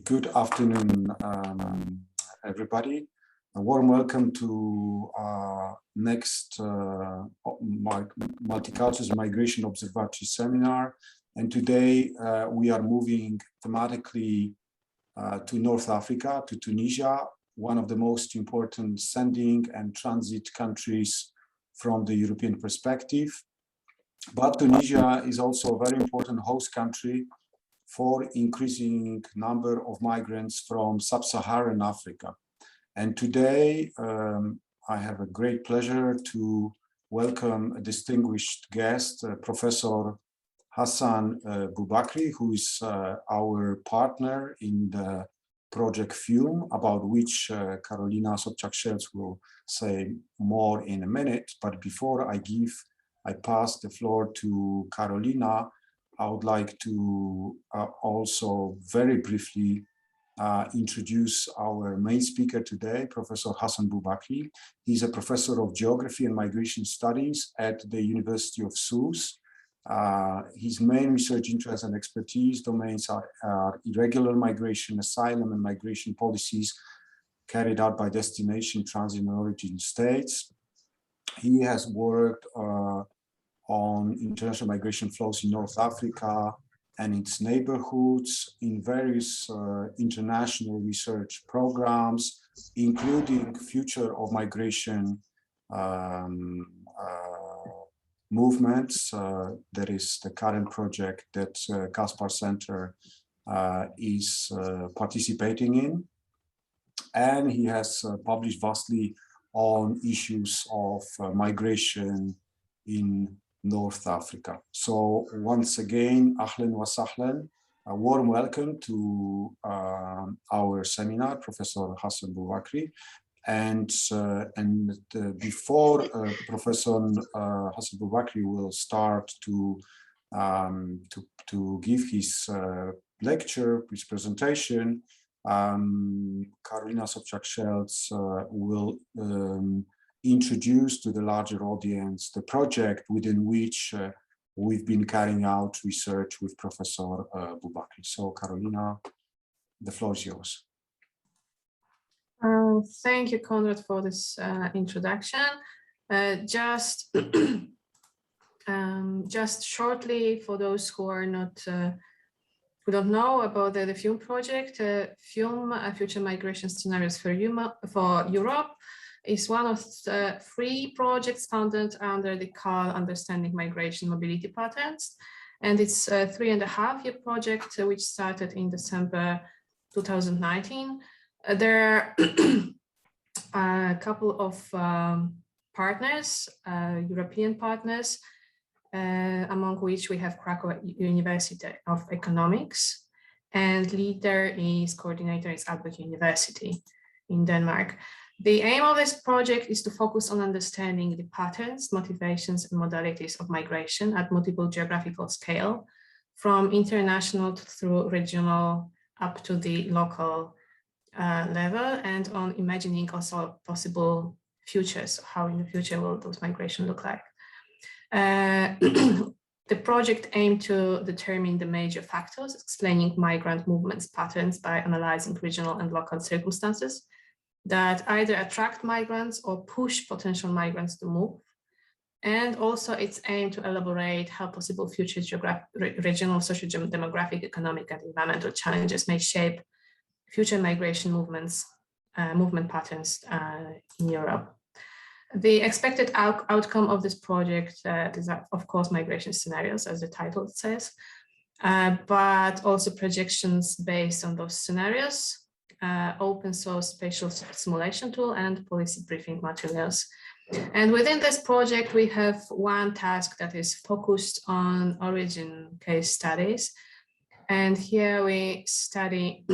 Good afternoon, everybody. A warm welcome to our next Multicultural Migration Observatory seminar. And today we are moving thematically to North Africa, to Tunisia, one of the most important sending and transit countries from the European perspective. But Tunisia is also a very important host country for increasing number of migrants from Sub-Saharan Africa. And today I have a great pleasure to welcome a distinguished guest, Professor Hassan Boubakri, who is our partner in the project FUME, about which Carolina Sobczak-Szelc will say more in a minute. But before I pass the floor to Carolina, I would like to also very briefly introduce our main speaker today, Professor Hassan Boubakri. He's a professor of geography and migration studies at the University of Sousse. His main research interests and expertise domains are irregular migration, asylum and migration policies carried out by destination, transit and origin states. He has worked on international migration flows in North Africa and its neighborhoods in various international research programs, including future of migration movements. That is the current project that Kaspar Center is participating in. And he has published vastly on issues of migration in North Africa. So once again, ahlan wa sahlan, a warm welcome to our seminar, Professor Hassan Boubakri. And before Professor Hassan Boubakri will start to give his lecture, his presentation, Carolina Sobczak-Szelc will introduce to the larger audience the project within which we've been carrying out research with Professor Boubakri. So Carolina, the floor is yours. Thank you, Konrad, for this introduction. Just shortly, for those who are not who don't know about the FUME project, FUME, Future Migration Scenarios for Europe, is one of the 3 projects funded under the CAL Understanding Migration Mobility Patterns. And it's a 3.5-year project which started in December 2019. There are a couple of partners, European partners, among which we have Krakow University of Economics, and coordinator is Aalborg University in Denmark. The aim of this project is to focus on understanding the patterns, motivations, and modalities of migration at multiple geographical scale, from international through regional up to the local level, and on imagining also possible futures, how in the future will those migration look like. The project aimed to determine the major factors explaining migrant movements patterns by analyzing regional and local circumstances that either attract migrants or push potential migrants to move. And also its aim to elaborate how possible future regional, social, demographic, economic, and environmental challenges may shape future migration movement patterns in Europe. The expected outcome of this project is, of course, migration scenarios, as the title says, but also projections based on those scenarios, open source spatial simulation tool, and policy briefing materials. And within this project, we have one task that is focused on origin case studies. And here we study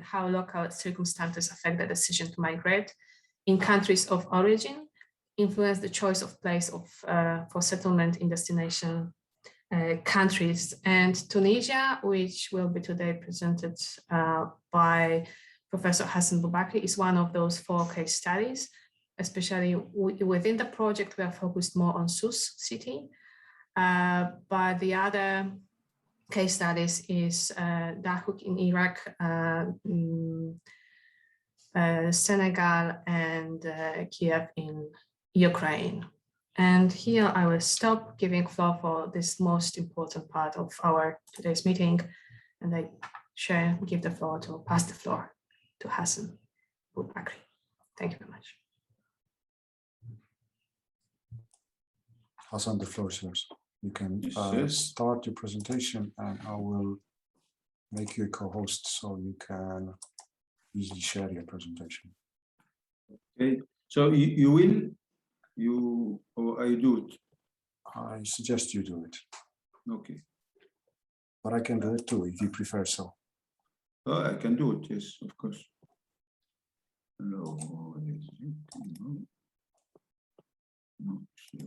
how local circumstances affect the decision to migrate in countries of origin, influence the choice of place for settlement in destination countries. And Tunisia, which will be today presented by Professor Hassan Boubakri, is one of those 4 case studies. Especially within the project, we are focused more on Sousse city, but the other case studies is Dahouk in Iraq, Senegal, and Kiev in Ukraine. And here I will stop giving floor for this most important part of our today's meeting, and I give the floor to pass the floor to Hassan Boubakri. Thank you very much. Hassan, the floor is yours. You can start your presentation, and I will make you a co-host so you can easily share your presentation. Okay, so or I do it? I suggest you do it. Okay. But I can do it too, if you prefer so. Oh, I can do it, yes, of course. Hello. No, check.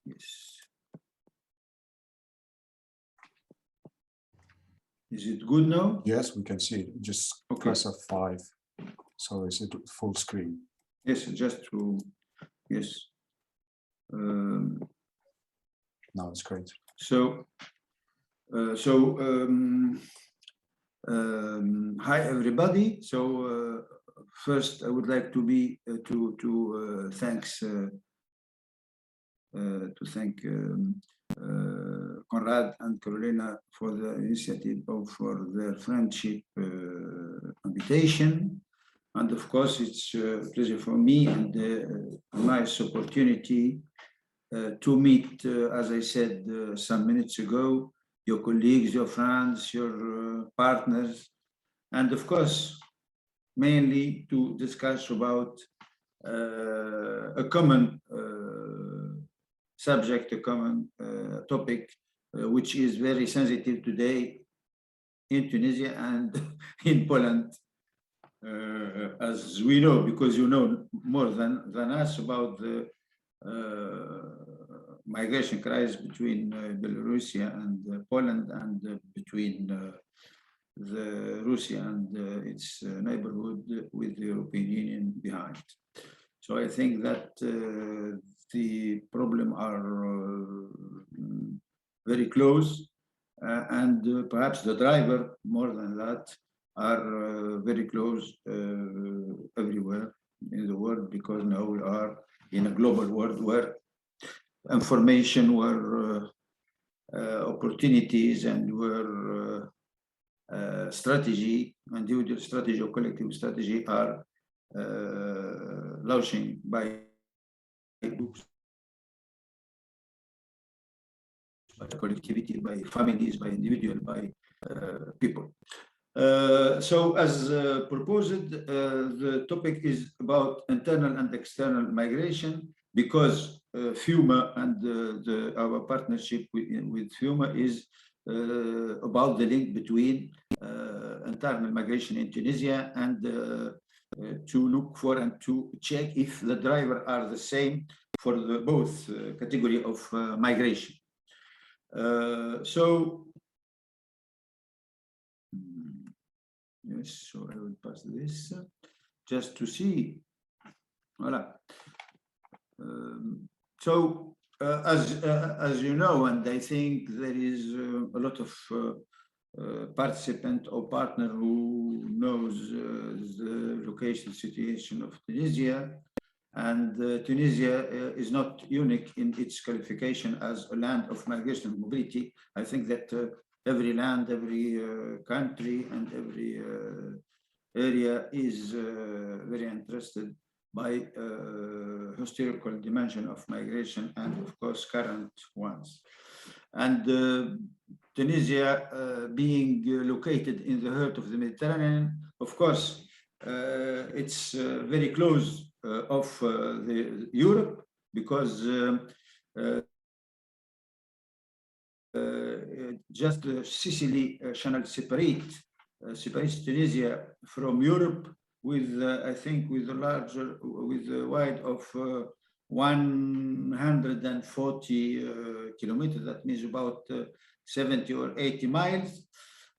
Yes. Is it good now? Yes, we can see it. Just press F5. So is it full screen? Yes, just to, yes. No, it's great. So, hi everybody. So first, I would like to thank Conrad and Carolina for the initiative for their friendship invitation, and of course it's a pleasure for me and a nice opportunity to meet, as I said some minutes ago, your colleagues, your friends, your partners, and of course, mainly to discuss about a common subject, a common topic, which is very sensitive today in Tunisia and in Poland, as we know, because you know more than us about the migration crisis between Belarus and Poland, and between the Russia and its neighborhood with the European Union behind. So I think that the problem are very close, and perhaps the driver, more than that, are very close everywhere in the world, because now we are in a global world where information, where opportunities, and where strategy, individual strategy or collective strategy are launching by groups, by collectivity, by families, by individual, by people. So as proposed, the topic is about internal and external migration, because FUMA and our partnership with FUMA is about the link between internal migration in Tunisia, and to look for and to check if the drivers are the same for the both category of migration. Yes, so I will pass this just to see. Voila. As you know, and I think there is a lot of participant or partner who knows the location situation of Tunisia, and Tunisia is not unique in its qualification as a land of migration and mobility. I think that every land, every country, and every area is very interested by historical dimension of migration, and of course current ones. And Tunisia being located in the heart of the Mediterranean, of course it's very close of the Europe, because just the Sicily Channel separates Tunisia from Europe with I think with the wide of 140 kilometers, that means about 70 or 80 miles.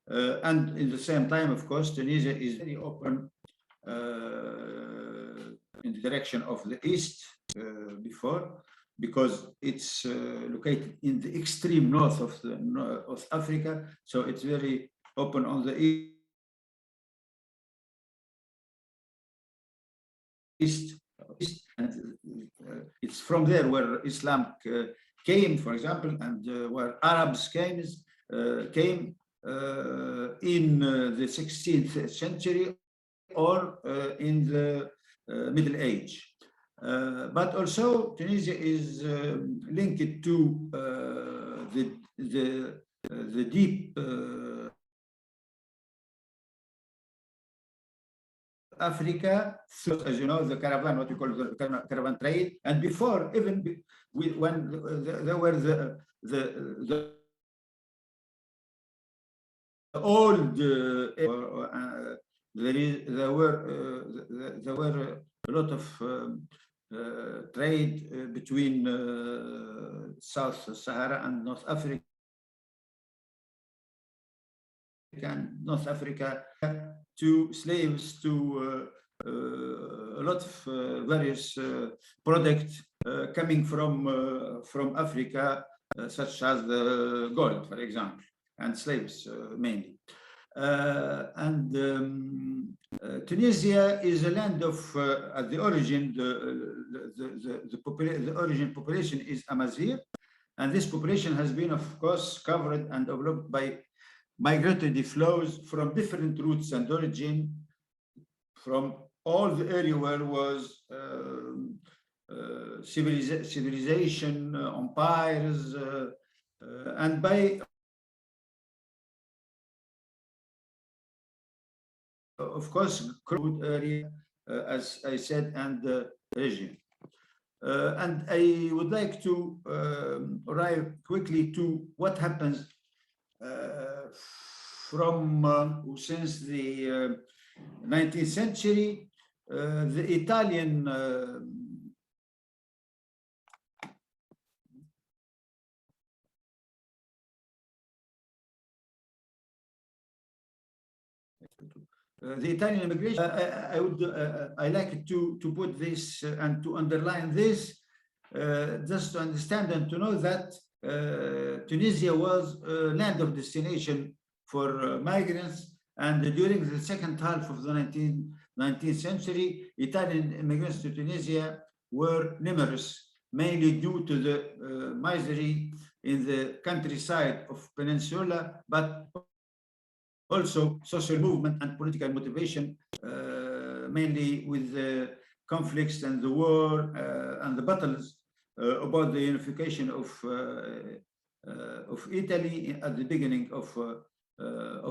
And in the same time, of course, Tunisia is very open in the direction of the east before, because it's located in the extreme north of Africa. So it's very open on the east. And it's from there where Islam came, for example, and where Arabs came in the 16th century or in the Middle Age. But also Tunisia is linked to the deep Africa, so, as you know, the caravan, what we call the caravan trade, and before even when there were the old there were a lot of trade between South Sahara and North Africa. And North Africa, to slaves, to a lot of various products coming from Africa, such as the gold, for example, and slaves mainly. Tunisia is a land of, at the origin, the origin population is Amazigh, and this population has been, of course, covered and developed by migratory flows from different routes and origin, from all the area where was civilization, empires, and by, of course, crude area, as I said, and region. And I would like to arrive quickly to what happens since the 19th century. The Italian immigration, I like to put this and to underline this, just to understand and to know that Tunisia was a land of destination for migrants, and during the second half of the 19th century, Italian immigrants to Tunisia were numerous, mainly due to the misery in the countryside of Peninsula, but also social movement and political motivation, mainly with the conflicts and the war and the battles about the unification of Italy at the beginning of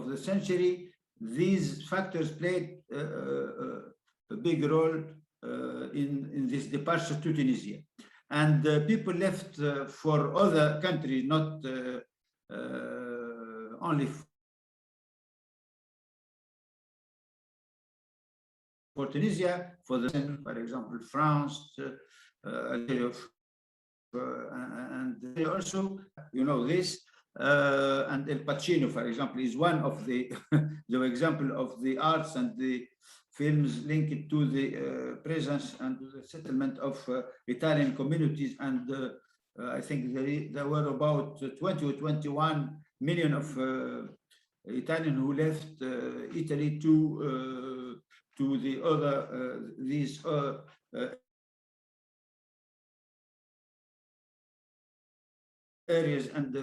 the century. These factors played a big role in this departure to Tunisia, and people left for other countries, not only for Tunisia, for example, France, and also, you know, this, and El Pacino, for example, is one of the example of the arts and the films linked to the presence and to the settlement of Italian communities. And I think there were about 20 or 21 million of Italians who left Italy to the other these areas and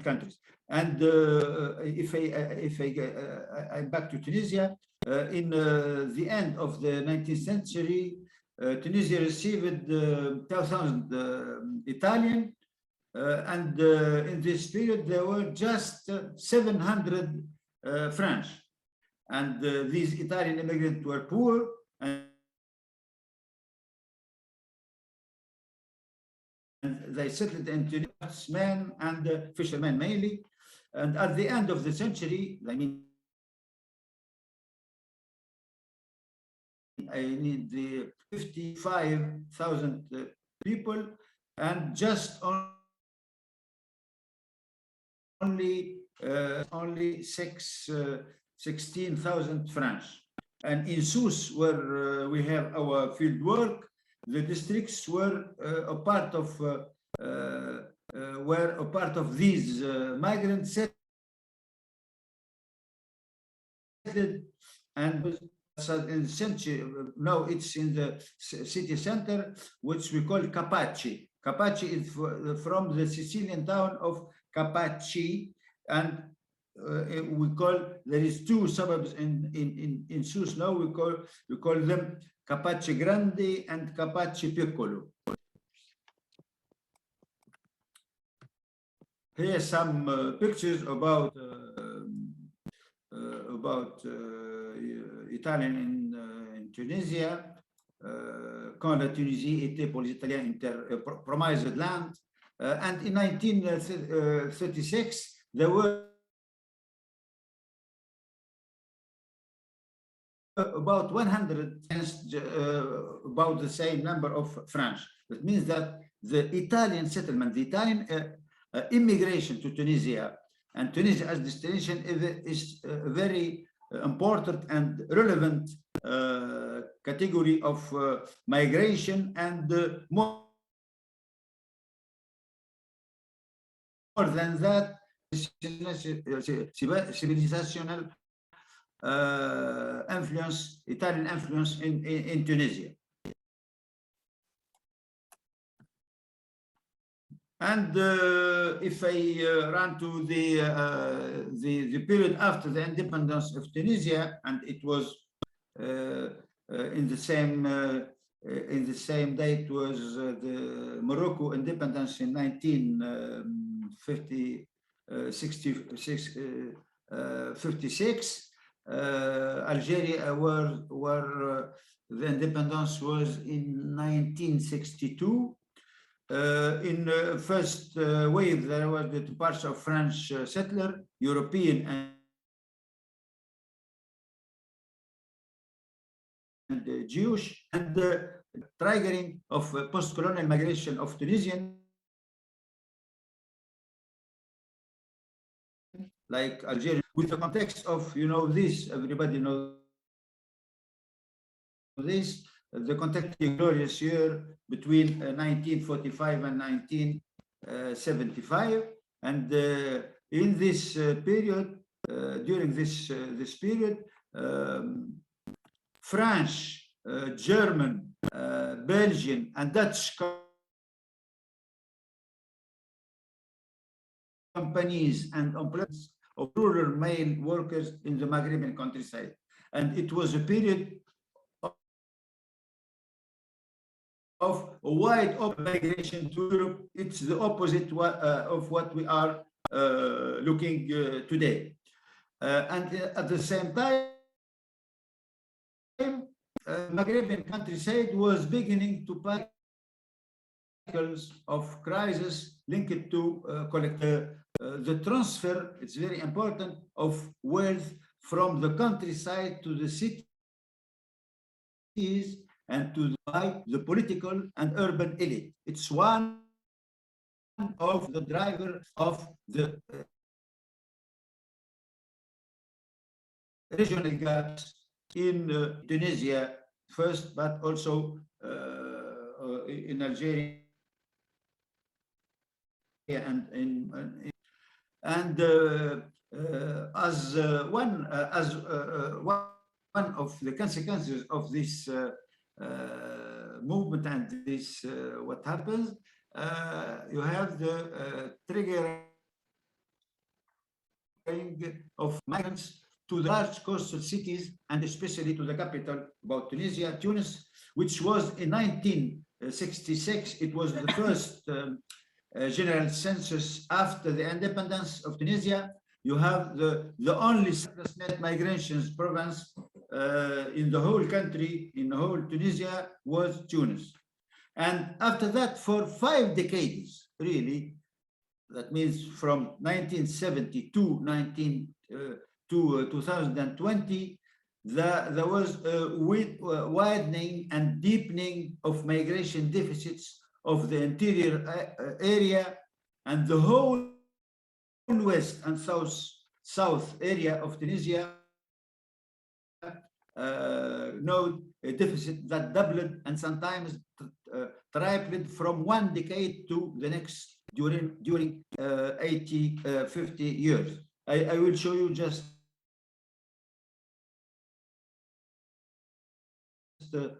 countries. And if I'm back to Tunisia, in the end of the 19th century, Tunisia received 2,000 Italian, and in this period there were just 700 French, and these Italian immigrants were poor, and they settled into craftsmen and fishermen mainly. And at the end of the century, I mean the 55,000 people, and just only 16,000 francs. And in Sousse, where we have our field work, the districts were a part of these migrants settled, and in the century, now it's in the city center, which we call Capaci. Capaci is from the Sicilian town of Capaci, and we call, there is two suburbs in Sousse now. We call them Capaci Grande and Capaci Piccolo. Here are some pictures about Italian in Tunisia. Quand la Tunisie était pour les Italiens promised land, and in 1936 there were about 100, about the same number of French. That means that the Italian settlement, the Italian immigration to Tunisia, and Tunisia as destination is a very important and relevant category of migration, and more than that, civilizational influence, Italian influence in Tunisia. And if I run to the period after the independence of Tunisia, and it was in the same date was the Morocco independence in 1956. Algeria where the independence was in 1962. In the first wave, there was the departure of French settler, European and Jewish, and the triggering of post-colonial migration of Tunisian, like Algeria, with the context of, this, everybody knows this, the context of the glorious year between 1945 and 1975, and in this period, during this period, French, German, Belgian, and Dutch companies and employers of rural male workers in the Maghrebian countryside. And it was a period of a wide open migration to Europe. It's the opposite of what we are looking today. And at the same time, Maghrebian countryside was beginning to pass cycles of crisis linked to the transfer, it's very important, of wealth from the countryside to the cities and to the political and urban elite. It's one of the drivers of the regional gaps in Tunisia first, but also in Algeria and as one of the consequences of this movement and this what happens, you have the triggering of migrants to the large coastal cities, and especially to the capital, about Tunisia, Tunis, which was in 1966. It was the first general census after the independence of Tunisia. You have the only net migrations province in the whole country, in the whole Tunisia, was Tunis. And after that, for 5 decades, really, that means from 1970 to 2020, there was a widening and deepening of migration deficits of the interior area, and the whole west and south area of Tunisia note a deficit that doubled and sometimes tripled from one decade to the next during 50 years. I will show you just in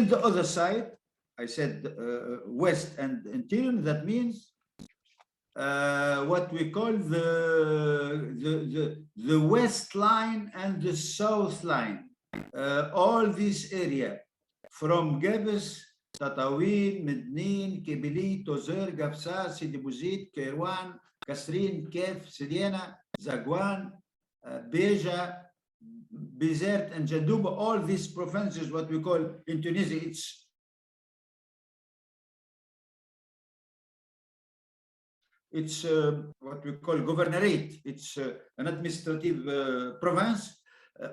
the other side, I said west and interior. That means what we call the west line and the south line. All this area from Gebes, Tatawin, Mednin, Kibili, Tozer, Gafsa, Sidi Bouzid, Kairouan, Kasrin, Kef, Sidiana, Zagwan, Beja, Bizerte, and Jadouba, all these provinces, what we call in Tunisia, it's what we call governorate. It's an administrative province.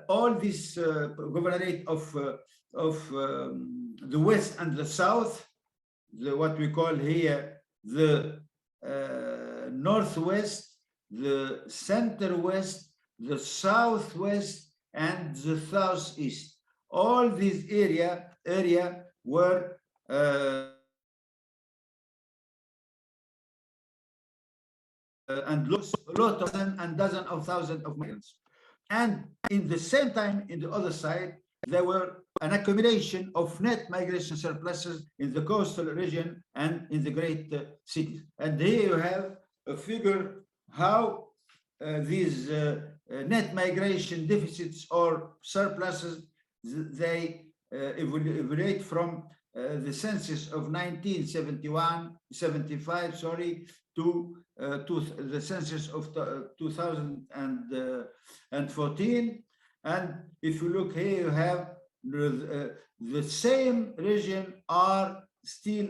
All this governorate of the west and the south, what we call here the northwest, the center west, the southwest, and the southeast. All these area were and a lot of them and dozens of thousands of migrants. And in the same time, in the other side, there were an accumulation of net migration surpluses in the coastal region and in the great cities. And here you have a figure how these net migration deficits or surpluses, they evaluate from the census of 1975, sorry, to the census of 2014. And if you look here, you have the same region are still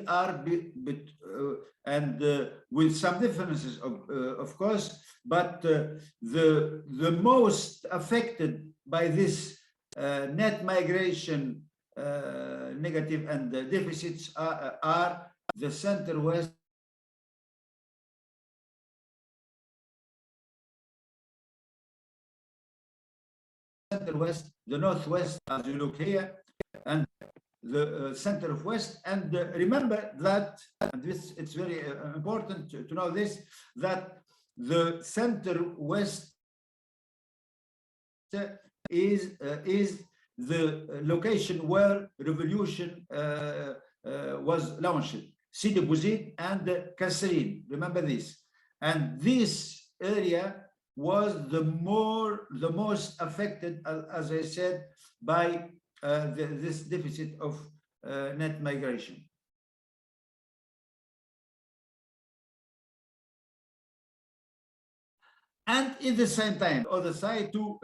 with some differences, of course, but the most affected by this net migration negative and deficits are the center west the northwest, as you look here, and the center of west. And remember that, and this it's very important to know this, that the center west is the location where revolution was launched, Sidi Bouzid and Kasserine. Remember this. And this area was the most affected, as I said, by this deficit of net migration. And in the same time, other side to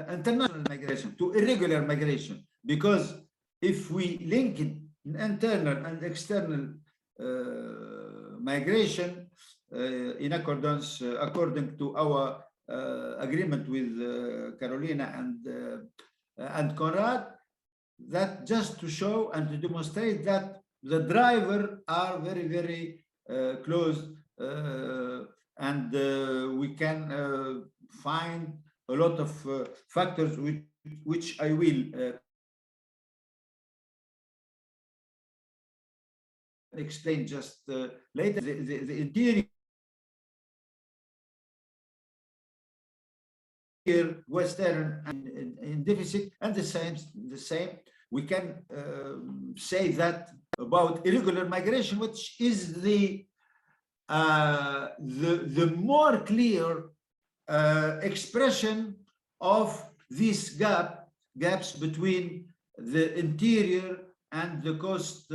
international migration, to irregular migration, because if we link it internal and external migration in accordance according to our agreement with Carolina and Conrad, that just to show and to demonstrate that the driver are very, very close, and we can find a lot of factors which I will explain just later. The interior western in deficit, and the same we can say that about irregular migration, which is the more clear expression of these gaps between the interior and the coast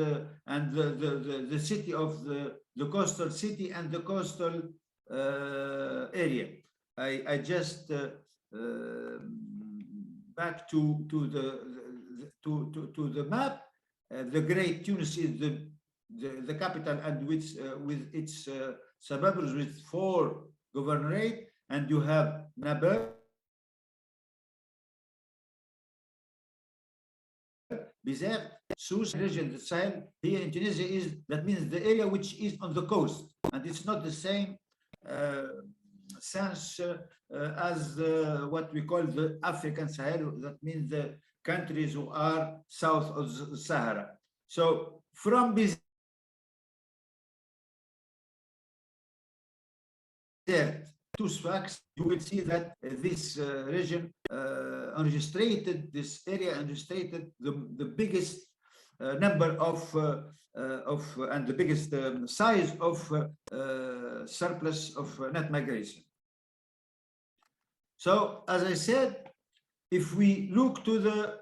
and the city of the coastal city and the coastal area. I just back to the map. The Great Tunis is the capital, and with its suburbs with 4 governorate, and you have Naber, Bizerte, Sousse region, the Sahel, here in Tunisia that means the area which is on the coast, and it's not the same sense as what we call the African Sahel, that means the countries who are south of the Sahara. So from Bizerte to Sfax, you will see that this region this area registered the biggest number of and the biggest size of surplus of net migration. So, as I said, if we look to the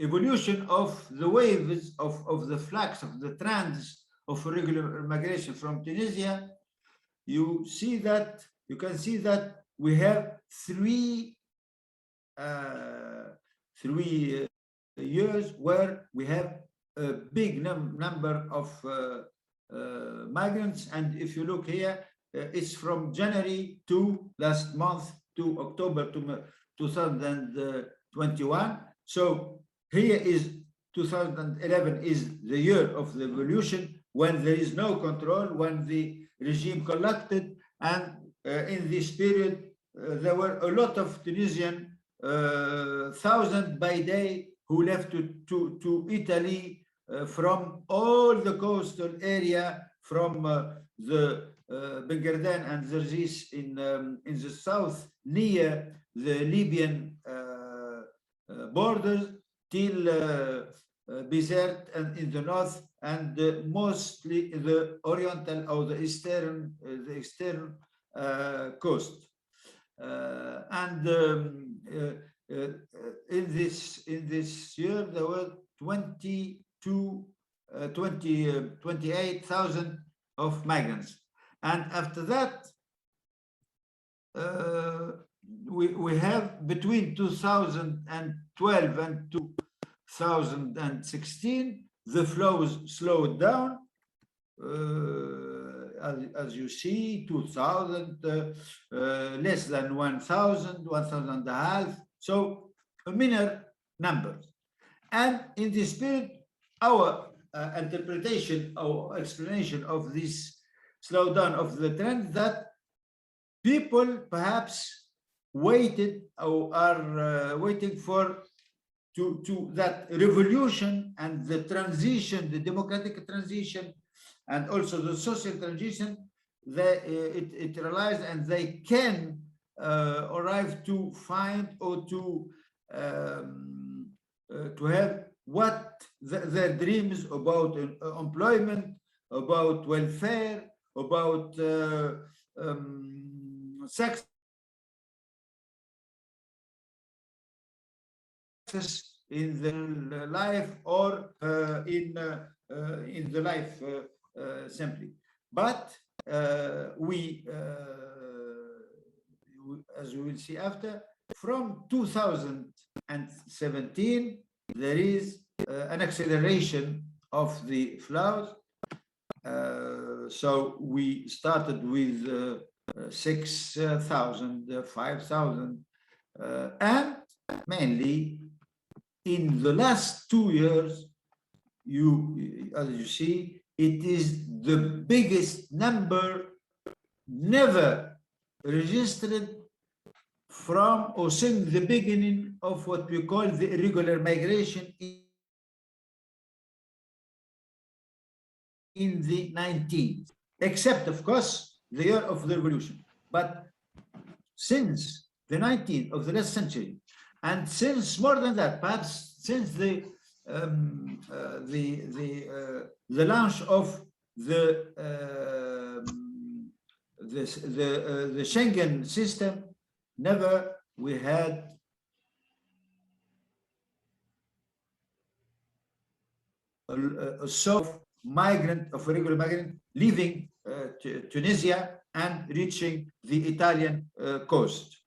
evolution of the waves of the flux of the trends of irregular migration from Tunisia, you can see that we have three years where we have a big number of migrants, and if you look here, it's from January to last month to October 2021. So here is 2011 is the year of the evolution, when there is no control, when the regime collected, and in this period there were a lot of Tunisian thousands by day who left to Italy from all the coastal area, from the Benguerden and Zerzis in the south near the Libyan borders till Bizerte and in the north, and mostly the oriental or the eastern coast. And in this year there were 28,000 of migrants, and after that we have between 2012 and 2016 the flows slowed down. As you see, 2,000, less than 1,000, 1,000 and a half, so a minor number. And in this period, our interpretation or explanation of this slowdown of the trend, that people perhaps waited or are waiting for to that revolution and the transition, the democratic transition, and also the social transition, it realized, and they can arrive to find or to have what their dreams about employment, about welfare, about success in the life, or in the life simply. But we, as we will see after, from 2017 there is an acceleration of the flows. So we started with 6,000, 5,000, and mainly in the last 2 years, as you see, it is the biggest number never registered from or since the beginning of what we call the irregular migration in the 19th, except of course the year of the revolution. But since the 19th of the last century, and since more than that, perhaps since the launch of the Schengen system, never we had a so of irregular migrant leaving Tunisia and reaching the Italian coast.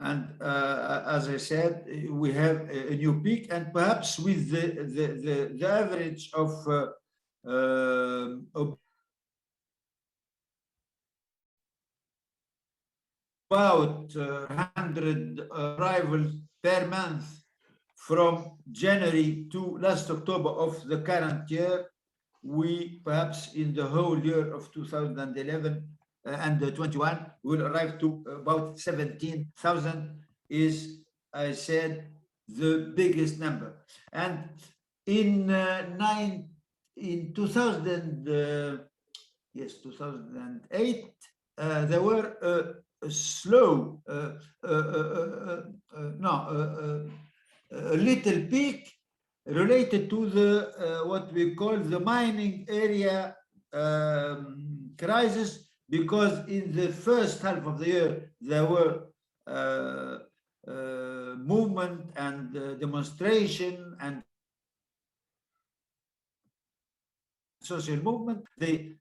And as I said, we have a new peak, and perhaps with the average of about 100 arrivals per month from January to last October of the current year, we perhaps in the whole year of 2011 and 21 will arrive to about 17,000 is, I said, the biggest number. And in 2008, there were a little peak related to the what we call the mining area crisis, because in the first half of the year there were movement and demonstration and social movement. In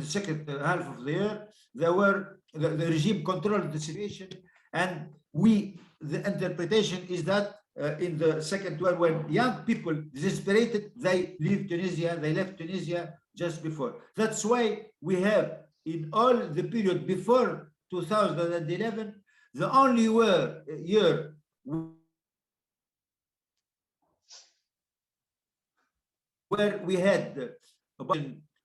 the second half of the year, there were the regime controlled the situation, and the interpretation is that in the second one, when young people desesperated, they leave Tunisia, they left Tunisia just before. That's why we have in all the period before 2011, the only year where we had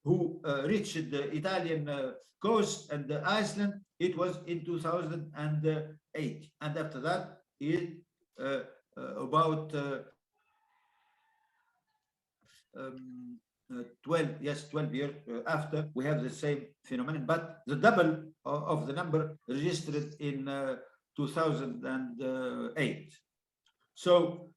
who reached the Italian coast and Iceland, it was in 2008. And after that, about 12 years after, we have the same phenomenon, but the double of the number registered in 2008. So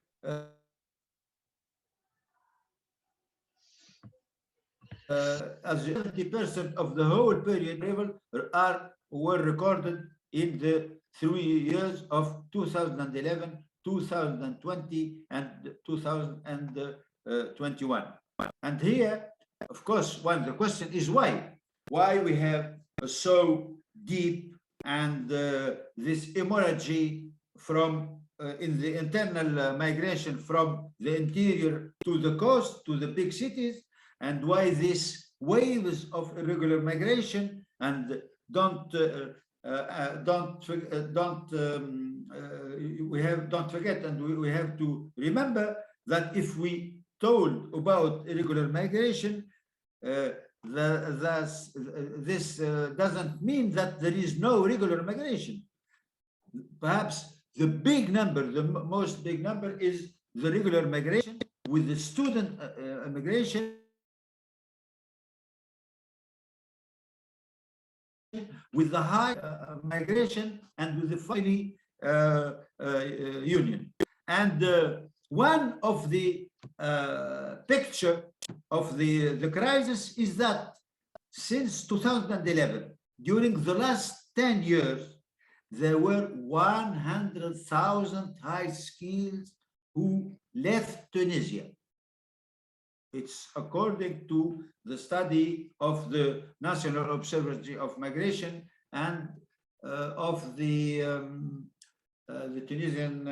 as 70% of the whole period level were recorded in the 3 years of 2011, 2020, and 2021. And here, of course, the question is why? Why we have a so deep and this hemorrhage from in the internal migration from the interior to the coast, to the big cities, and why these waves of irregular migration, and don't forget, and we have to remember that if we told about irregular migration, this doesn't mean that there is no regular migration. Perhaps the big number, the most big number, is the regular migration with the student immigration, with the high migration, and with the family union. And one of the picture of the crisis is that since 2011, during the last 10 years, there were 100,000 high skills who left Tunisia. It's according to the study of the National Observatory of Migration and of the Tunisian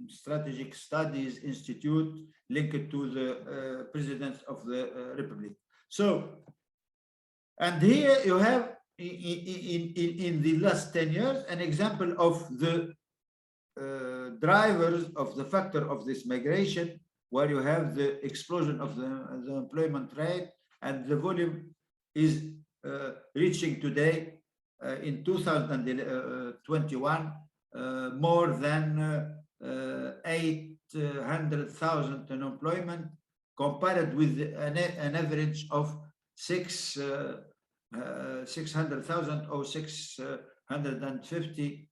Strategic Studies Institute linked to the President of the Republic. So, and here you have in the last 10 years an example of the drivers of the factor of this migration, where you have the explosion of the employment rate, and the volume is reaching today in 2021 more than 800,000 unemployment, compared with an average of 600,000 or 650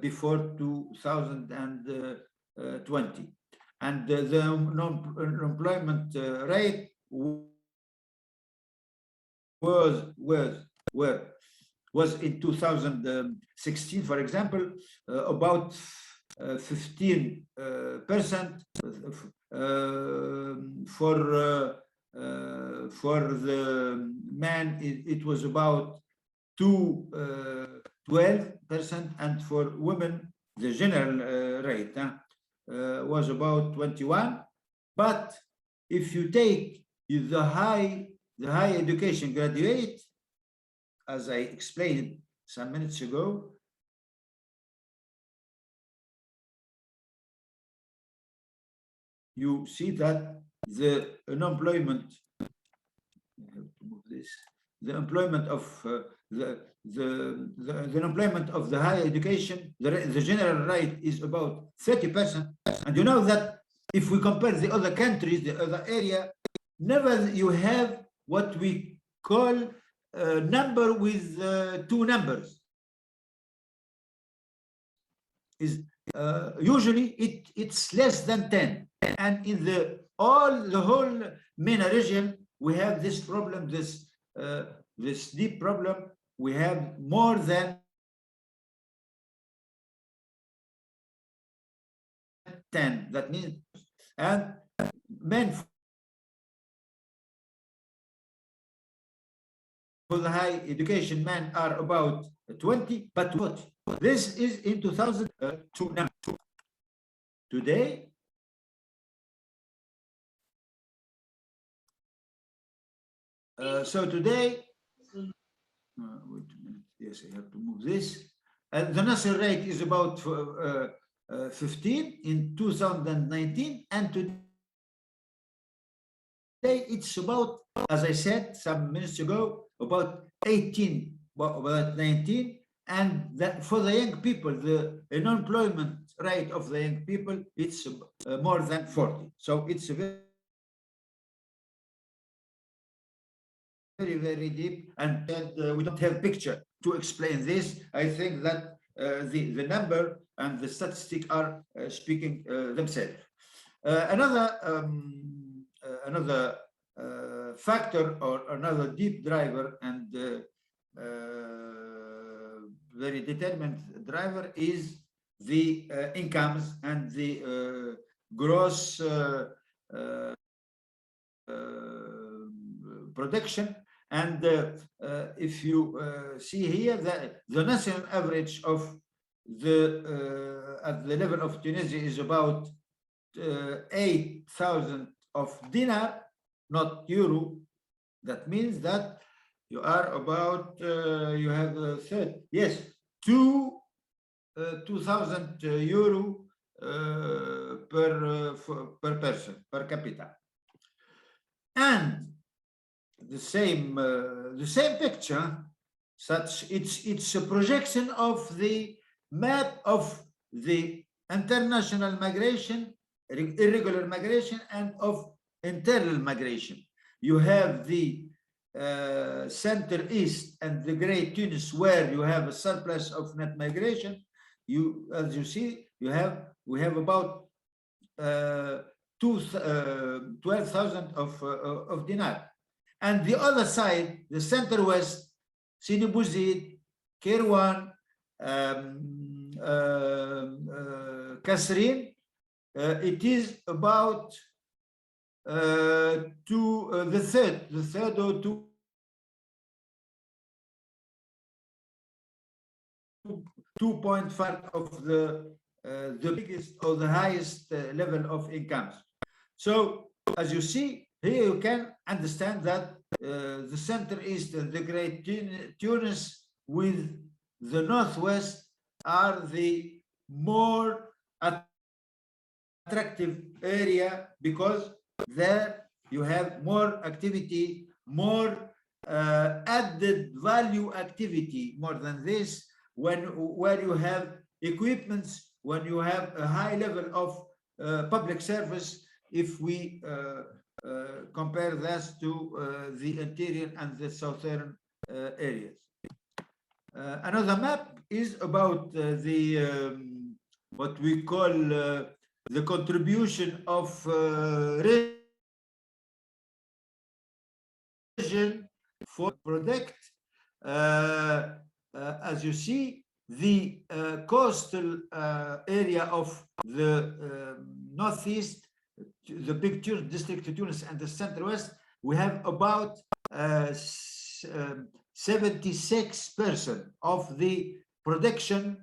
before 2020. And the unemployment rate was in 2016, for example, about 15%. For the man, it was about 12%, and for women, the general rate was about 21%. But if you take the high education graduate, as I explained some minutes ago, you see that the unemployment, I have to move this, the employment of the unemployment of the higher education, the general rate is about 30%. And you know that if we compare the other countries, the other area, never you have what we call a number with two numbers. Is usually it's less than 10, and in the whole MENA region we have this problem, this deep problem. We have more than 10. That means, and men for the high education men are about 20, but what? This is in 2002. Today, so today, wait a minute. Yes, I have to move this. And the national rate is about 15 in 2019, and today it's about, as I said some minutes ago, about 18, about 19. And that for the young people, the unemployment rate of the young people, it's more than 40. So it's a very deep, and we don't have picture to explain this. I think that the number and the statistic are speaking themselves. Another factor or another deep driver and very determined driver is the incomes and the gross production. And if you see here that the national average of the at the level of Tunisia is about 8,000 of dinar, not euro. That means that you are about you have a third, yes, 2,000 euro per person, per capita. And the same picture, such it's a projection of the map of the international migration, irregular migration, and of internal migration. You have the Center East and the Great Tunis, where you have a surplus of net migration. You, as you see, we have about 12,000 of dinar. And the other side, the Center West, Sidi Bouzid, Kirwan, Kasserine, it is about the third or 2.5 of the biggest or the highest level of incomes. So as you see here, you can understand that the Center East and the Great Tunis with the Northwest are the more attractive area, because there you have more activity, more added value activity, more than this, where you have equipments, when you have a high level of public service, if we compare this to the interior and the southern areas. Another map is about the what we call the contribution of region for product. As you see, the coastal area of the northeast, the big district of Tunis and the Center West, we have about 76% of the production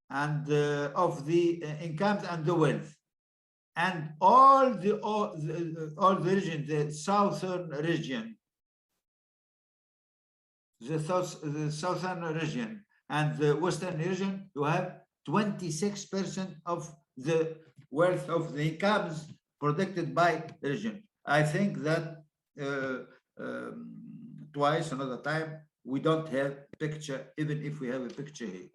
and of the incomes and the wealth. And all the region, the southern region, the southern region and the western region, you have 26% of the wealth of the incomes protected by the region. I think that twice another time we don't have a picture, even if we have a picture here.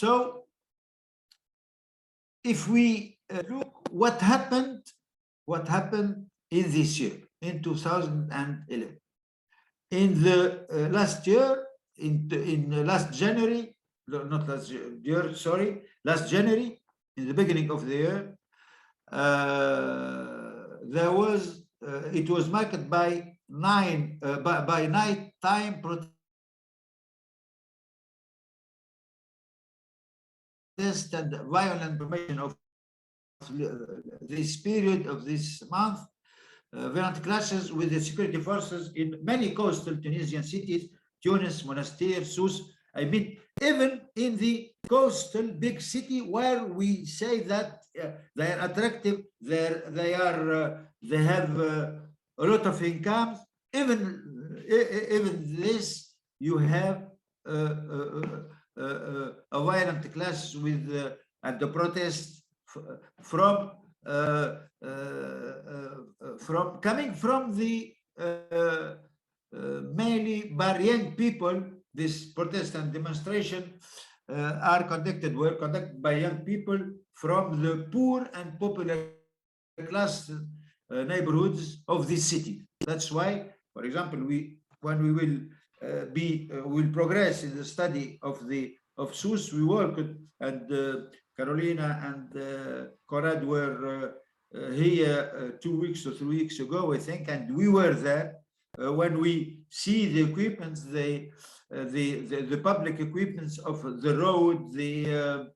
So if we look what happened in this year, in 2011, in the last year, in last January, not last year, sorry, last January, in the beginning of the year, there was it was marked by nighttime protest and violent formation of this period of this month, violent clashes with the security forces in many coastal Tunisian cities, Tunis, Monastir, Sousse. I mean, even in the coastal big city where we say that they are attractive, they have a lot of incomes. Even this, you have a violent clash with and the protest from coming from the mainly by young people. This protest and demonstration were conducted by young people from the poor and popular class neighborhoods of this city. That's why, for example, when we will will progress in the study of Sousse, we worked, and Carolina and Conrad were here 2 weeks or 3 weeks ago, I think, and we were there. When we see the equipments, the public equipments of the road, the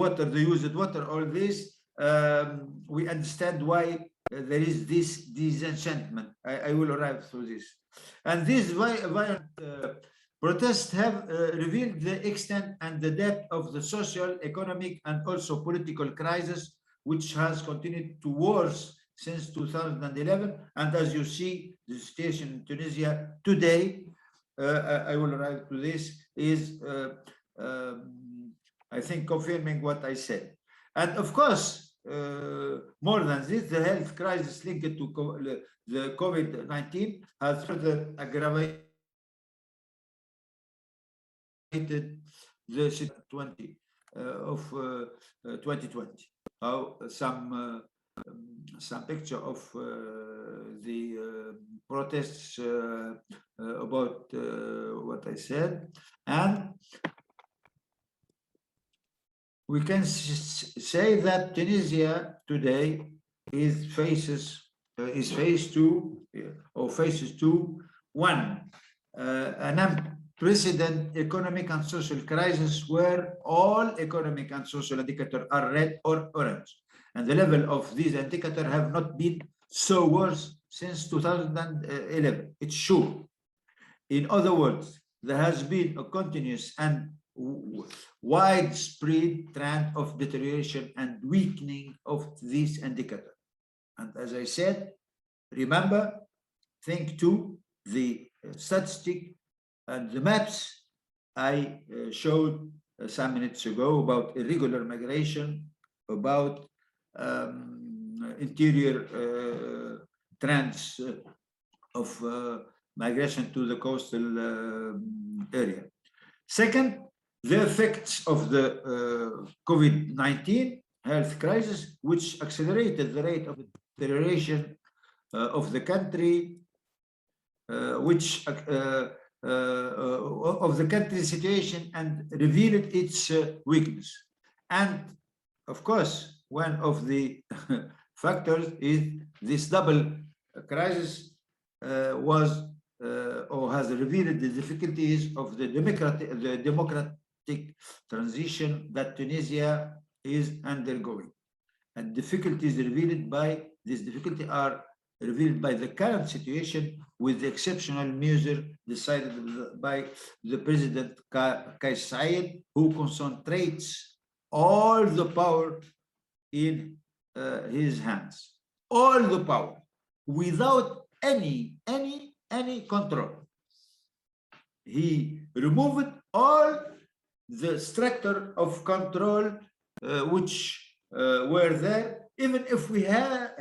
water, the used water, all this, we understand why there is this disenchantment. I will arrive through this. And these violent protests have revealed the extent and the depth of the social, economic, and also political crisis, which has continued to worsen since 2011. And as you see, the situation in Tunisia today, I will arrive to this, is, I think, confirming what I said. And of course, more than this, the health crisis linked to the COVID-19 has further aggravated the 2020 of 2020. How some picture of the protests about what I said, and we can say that Tunisia today faces one, an unprecedented economic and social crisis where all economic and social indicators are red or orange. And the level of these indicators have not been so worse since 2011. It's sure. In other words, there has been a continuous and widespread trend of deterioration and weakening of these indicators. And as I said, remember, think to the statistic and the maps I showed some minutes ago about irregular migration, about interior trends of migration to the coastal area. Second, the effects of the COVID-19 health crisis, which accelerated the rate of deterioration of the country, of the country's situation, and revealed its weakness. And of course, one of the factors is this double crisis was or has revealed the difficulties of the democratic transition that Tunisia is undergoing. And difficulties revealed by this difficulty are revealed by the current situation, with the exceptional measure decided by the President Kais Saied, who concentrates all the power in his hands, all the power, without any control. he removed all the structure of control which were there, even if we had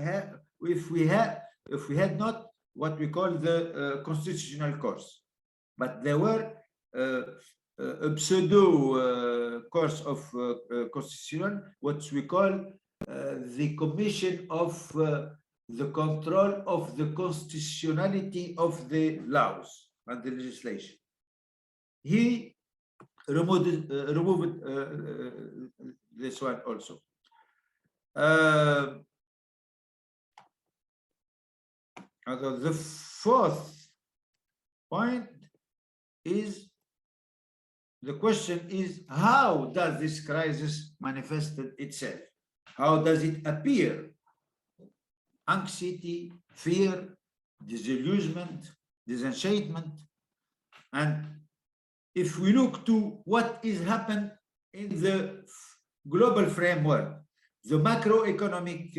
not what we call the constitutional course, but there were a pseudo course of constitution, what we call the Commission of the Control of the Constitutionality of the Laws and the legislation. He removed this one also. The fourth point is, the question is, how does this crisis manifest itself? How does it appear? Anxiety, fear, disillusionment, disenchantment. And if we look to what is happened in the global framework, the macroeconomic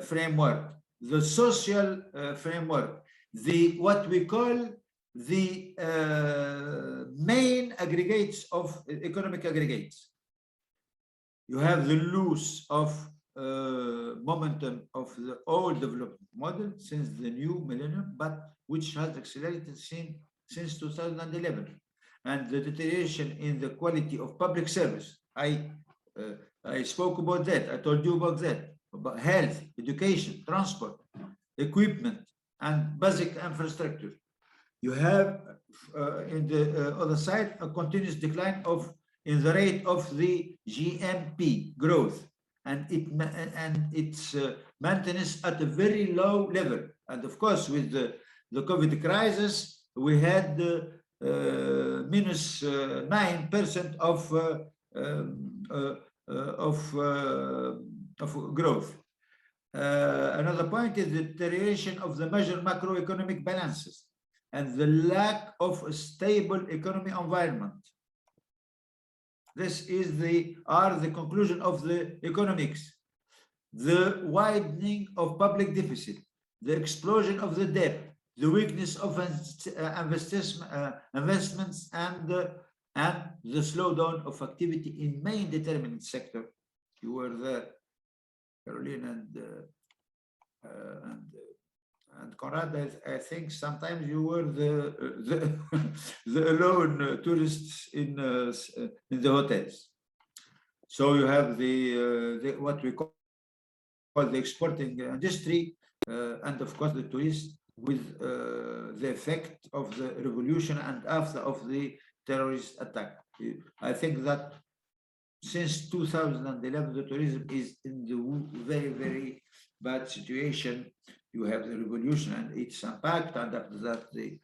framework, the social framework, what we call the main aggregates of economic aggregates. You have the loss of momentum of the old development model since the new millennium, but which has accelerated since 2011, and the deterioration in the quality of public service. I spoke about that. I told you about that, about health, education, transport, equipment, and basic infrastructure. You have in the other side a continuous decline in the rate of the GMP growth, and its maintenance at a very low level. And of course, with the COVID crisis, we had minus 9% of growth. Another point is the deterioration of the major macroeconomic balances and the lack of a stable economic environment. This is the conclusion of the economics. The widening of public deficit, the explosion of the debt, the weakness of investments, and the slowdown of activity in main determinant sector. You were there, Caroline and Conrad. I think sometimes you were the alone tourists in the hotels. So you have the what we call the exporting industry, and of course the tourists, with the effect of the revolution and after of the terrorist attack. I think that since 2011, the tourism is in the very, very bad situation. You have the revolution and its impact, and after that the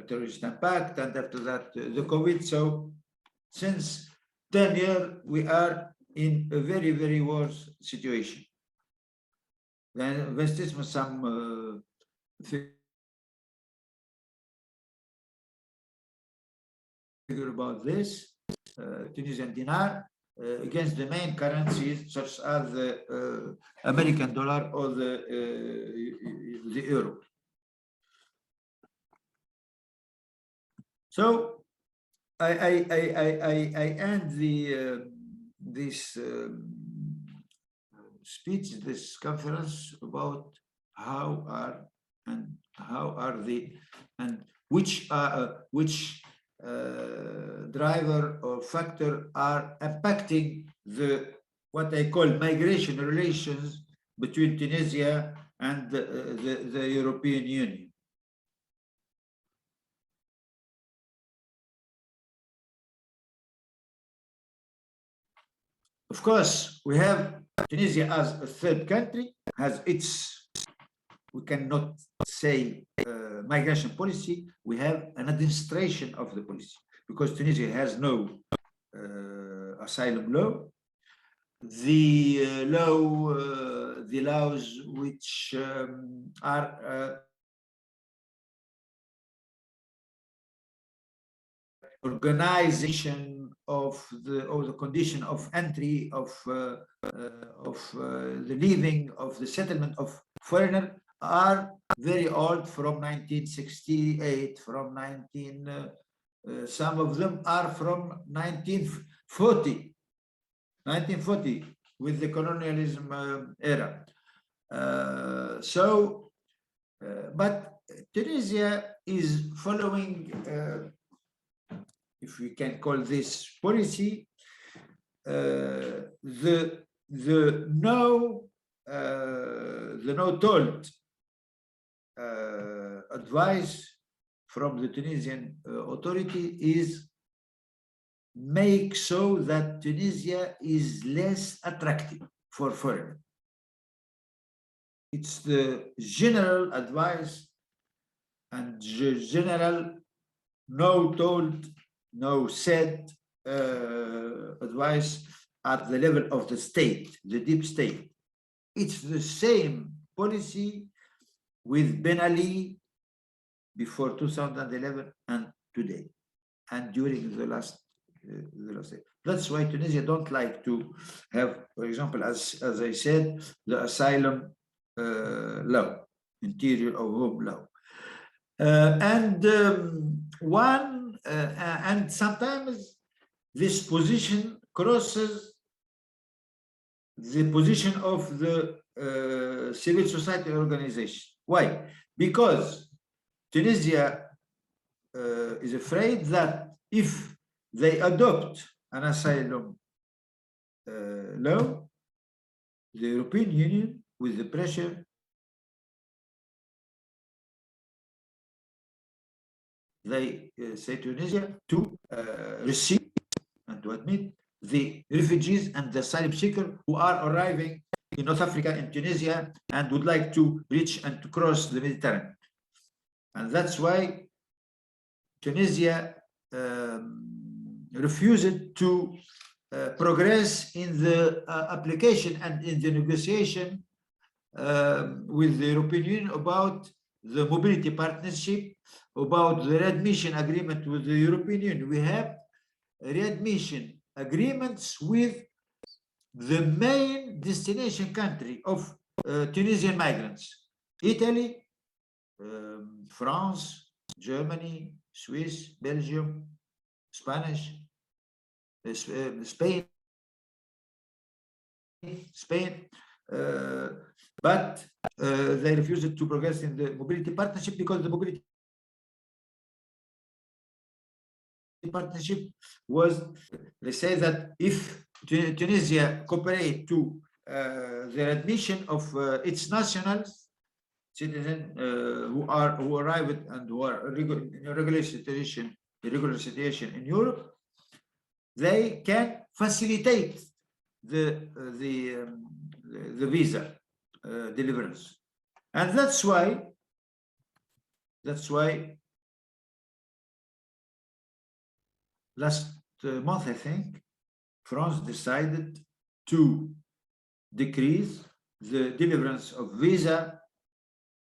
terrorist impact, and after that the COVID. So since 10 years, we are in a very, very worse situation. Then investism, some figure about this, Tunisian dinar against the main currencies such as the American dollar or the euro. So I end this speech, this conference, about which driver or factor are impacting what I call migration relations between Tunisia and the European Union. Of course, we have Tunisia as a third country, has its, we cannot say migration policy, we have an administration of the policy, because Tunisia has no asylum law. The laws which are organization of the condition of entry of the living of the settlement of foreigner are very old, from 1968, from Some of them are from 1940, with the colonialism era. But Tunisia is following, if we can call this policy, the no-told advice from the Tunisian authority is make so that Tunisia is less attractive for foreigners. It's the general advice and general no-told, no-said advice at the level of the state, the deep state. It's the same policy with Ben Ali before 2011 and today, and during the last year. That's why Tunisia don't like to have, for example, as I said, the asylum law, interior of home law. And sometimes this position crosses the position of the civil society organization. Why? Because Tunisia is afraid that if they adopt an asylum law, the European Union, with the pressure, they say to Tunisia to receive and to admit the refugees and the asylum seekers who are arriving in North Africa and Tunisia and would like to reach and to cross the Mediterranean. And that's why Tunisia refused to progress in the application and in the negotiation with the European Union about the mobility partnership, about the readmission agreement with the European Union. We have readmission agreements with the main destination country of Tunisian migrants: Italy, France, Germany, Swiss, Belgium, Spanish, Spain, but they refused to progress in the mobility partnership because the mobility partnership was, they say that if Tunisia cooperate to the admission of its nationals, citizens who arrived and who are in irregular situation in Europe, they can facilitate the visa deliverance. And that's why last month, I think, France decided to decrease the deliverance of visa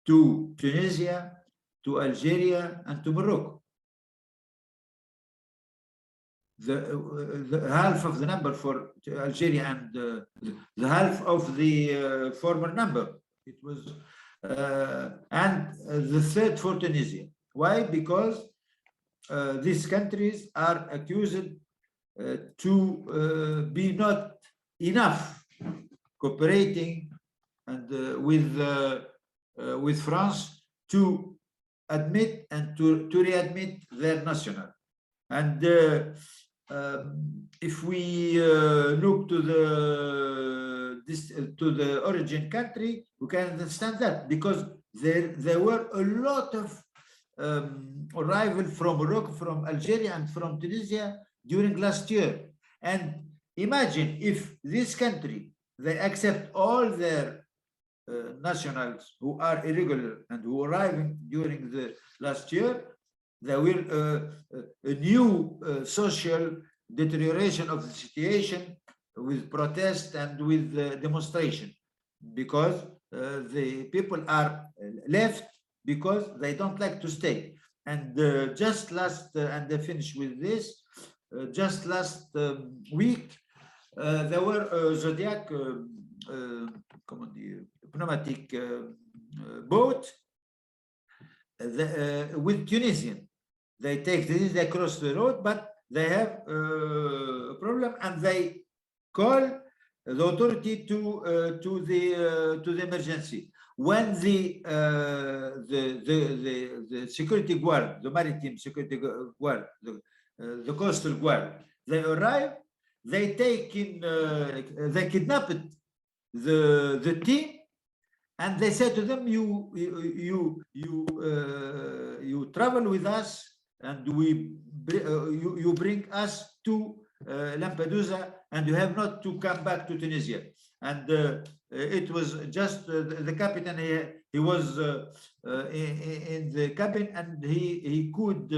to Tunisia, to Algeria, and to Morocco. The half of the number for Algeria and the half of the former number. It was and the third for Tunisia. Why? Because these countries are accused to be not enough cooperating and with France to admit and to readmit their national. And if we look to the origin country, we can understand that, because there were a lot of arrival from Morocco, from Algeria, and from Tunisia during last year. And imagine if this country, they accept all their nationals who are irregular and who are arriving during the last year, there will a new social deterioration of the situation with protest and with demonstration, because the people are left because they don't like to stay. And just last, and I finish with this, just last week, there were Zodiac pneumatic boat with Tunisian. they take this, they cross the road, but they have a problem, and they call the authority to the emergency. When the security guard, the maritime security guard, the coastal guard, they arrive, they take in, they kidnap the team, and they say to them, you travel with us, and you bring us to Lampedusa, and you have not to come back to Tunisia. And it was just the captain. He was in the cabin, and he could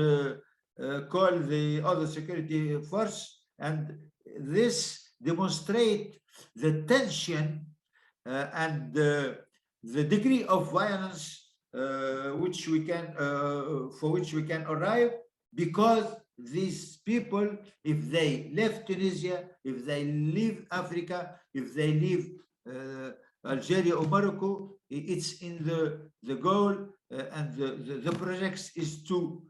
call the other security force, and this demonstrate the tension and the degree of violence which we can for which we can arrive, because these people, if they left Tunisia, if they leave Africa, if they leave Algeria or Morocco, it's in the goal and the projects is to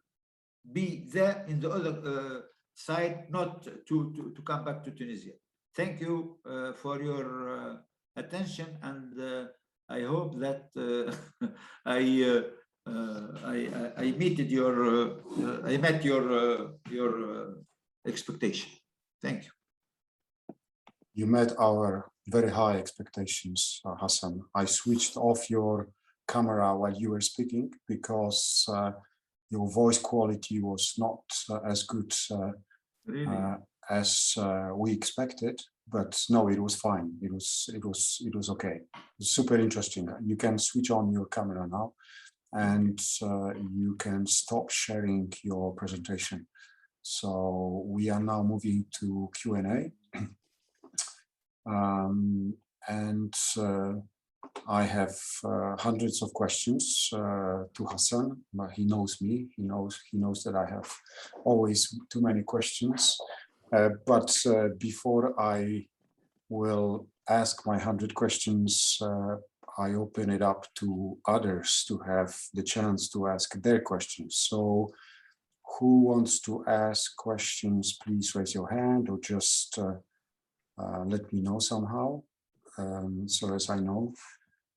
be there in the other side, not to come back to Tunisia. Thank you for your attention, and I hope that I met your expectation. Thank you. You met our very high expectations, Hassan. I switched off your camera while you were speaking because your voice quality was not as good as we expected. But no, it was fine. It was okay. It was super interesting. You can switch on your camera now, and you can stop sharing your presentation. So we are now moving to Q&A. And I have hundreds of questions to Hassan. But he knows me. He knows that I have always too many questions. But before I will ask my 100 questions, I open it up to others to have the chance to ask their questions. So who wants to ask questions, please raise your hand, or just let me know somehow, so as I know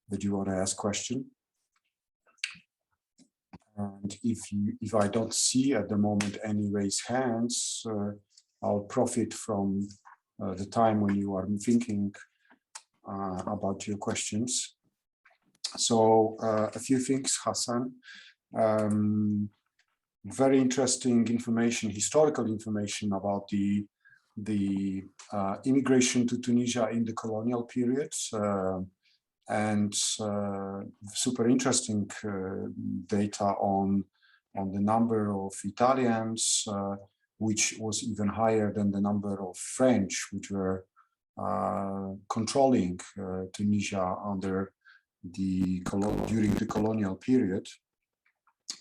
that you want to ask question. And if I don't see at the moment any raised hands, I'll profit from the time when you are thinking about your questions. So a few things, Hassan. Very interesting information, historical information about the immigration to Tunisia in the colonial period, and super interesting data on the number of Italians, which was even higher than the number of French, which were controlling Tunisia under during the colonial period.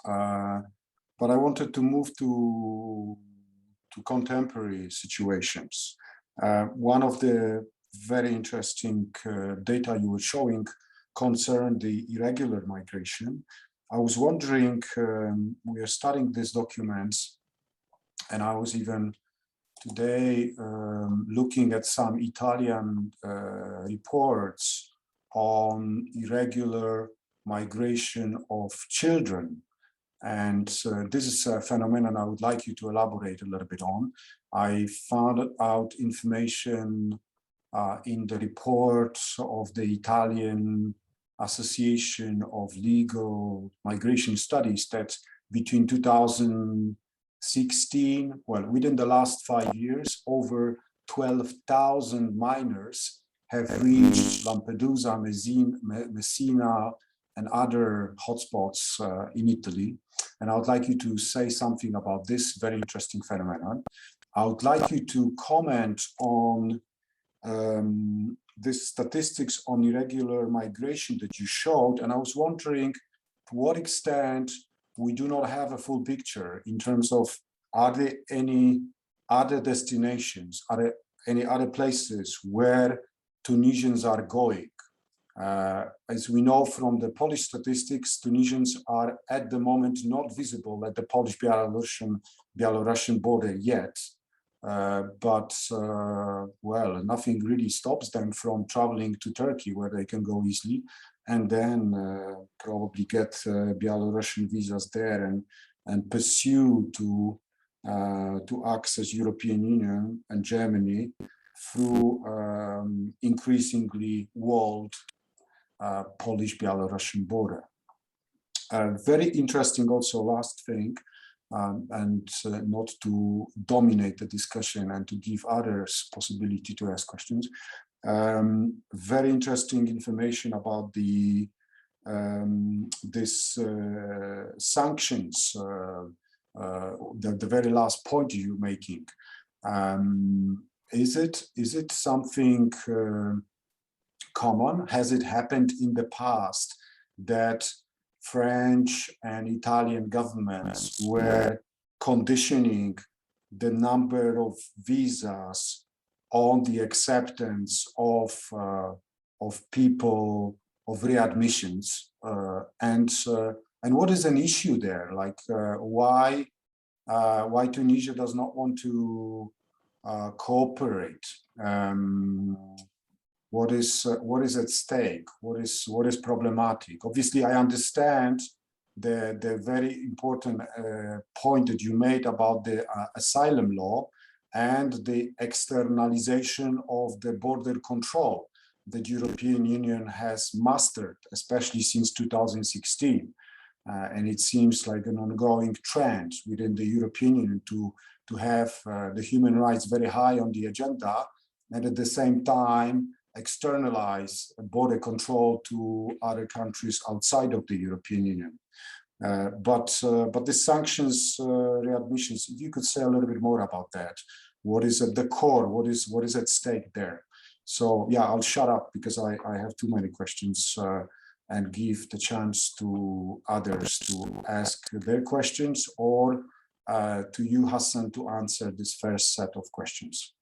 But I wanted to move to contemporary situations. One of the very interesting data you were showing concerned the irregular migration. I was wondering, we are studying these documents, and I was even today looking at some Italian reports on irregular migration of children. And this is a phenomenon I would like you to elaborate a little bit on. I found out information in the report of the Italian Association of Legal Migration Studies that between 2016, well, within the last 5 years, over 12,000 minors have reached Lampedusa, Messina, and other hotspots in Italy. And I would like you to say something about this very interesting phenomenon. I would like you to comment on the statistics on irregular migration that you showed. And I was wondering to what extent we do not have a full picture in terms of, are there any other destinations, are there any other places where Tunisians are going? As we know from the Polish statistics, Tunisians are at the moment not visible at the Polish-Belarusian border yet. Well, nothing really stops them from traveling to Turkey, where they can go easily, and then probably get Belarusian visas there and pursue to access European Union and Germany through increasingly walled Polish-Belarusian border. Very interesting also, last thing, and not to dominate the discussion and to give others possibility to ask questions. Very interesting information about the sanctions, the very last point you're making. Is it something common? Has it happened in the past that French and Italian governments were conditioning the number of visas on the acceptance of people, of readmissions, and what is an issue there? Like why Tunisia does not want to cooperate? What is at stake? What is problematic? Obviously, I understand the very important point that you made about the asylum law and the externalization of the border control that European Union has mastered, especially since 2016. And it seems like an ongoing trend within the European Union to have the human rights very high on the agenda, and at the same time externalize border control to other countries outside of the European Union. But the sanctions readmissions, if you could say a little bit more about that. What is at the core? What is at stake there? So yeah, I'll shut up because I have too many questions, and give the chance to others to ask their questions, or to you, Hassan, to answer this first set of questions.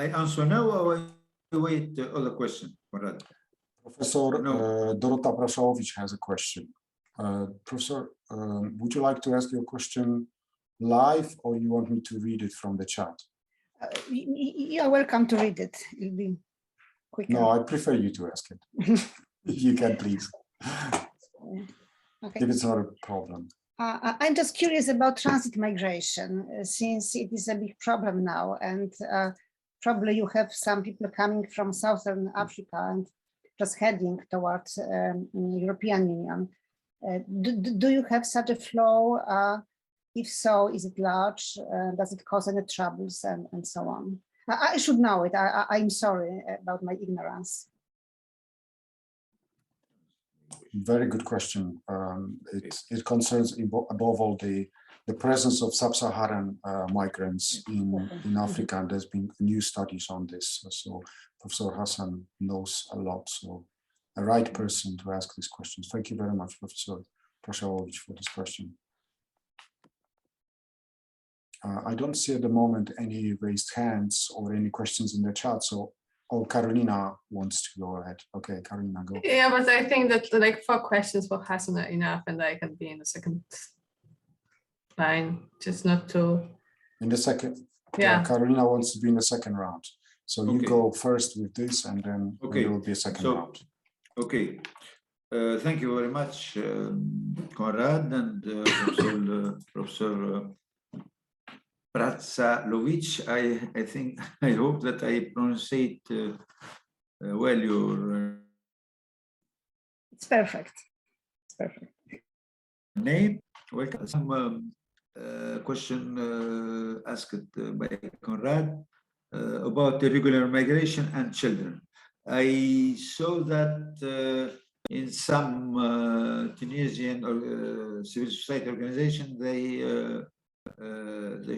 I answer now, or I wait the other question? Professor Dorota Praszałowicz has a question. Professor, would you like to ask your question live, or you want me to read it from the chat? You're welcome to read it. It'll be quicker. No, I prefer you to ask it. You can, please. Okay. If it's not a problem. I'm just curious about transit migration, since it is a big problem now, and probably you have some people coming from Southern Africa and just heading towards European Union. Do you have such a flow? If so, is it large? Does it cause any troubles, and so on? I should know it. I'm sorry about my ignorance. Very good question. It concerns above all the presence of Sub-Saharan migrants in Africa, and there's been new studies on this. So Professor Hassan knows a lot, so a right person to ask these questions. Thank you very much, Professor Praszałowicz, for this question. I don't see at the moment any raised hands or any questions in the chat, so Carolina wants to go ahead. Okay, Carolina, go. Yeah, but I think that like 4 questions for Hassan are enough, and I can be in the second line, just not to. In the second, yeah. Carolina wants to be in the second round, so you go first with this, and then there will be a second round. Okay, thank you very much, Konrad and Professor Praszałowicz. I hope that I pronounce it well. Your it's perfect. It's perfect. Name. Welcome. Some question asked by Konrad about irregular migration and children. I saw that in some Tunisian civil society organization, they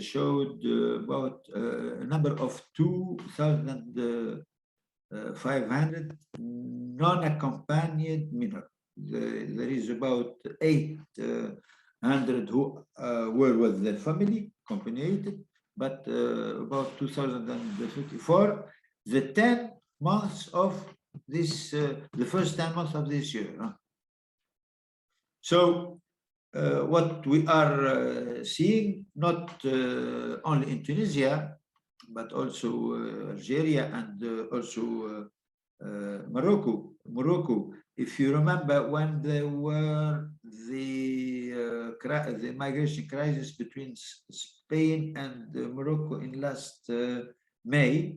showed about a number of 2,500 non-accompanied minors. There is about 800 who were with their family, accompanied, but about 2054, the 10 months of this, the first 10 months of this year. So what we are seeing, not only in Tunisia, but also Algeria and also Morocco. If you remember, when there were the migration crisis between Spain and Morocco in last May,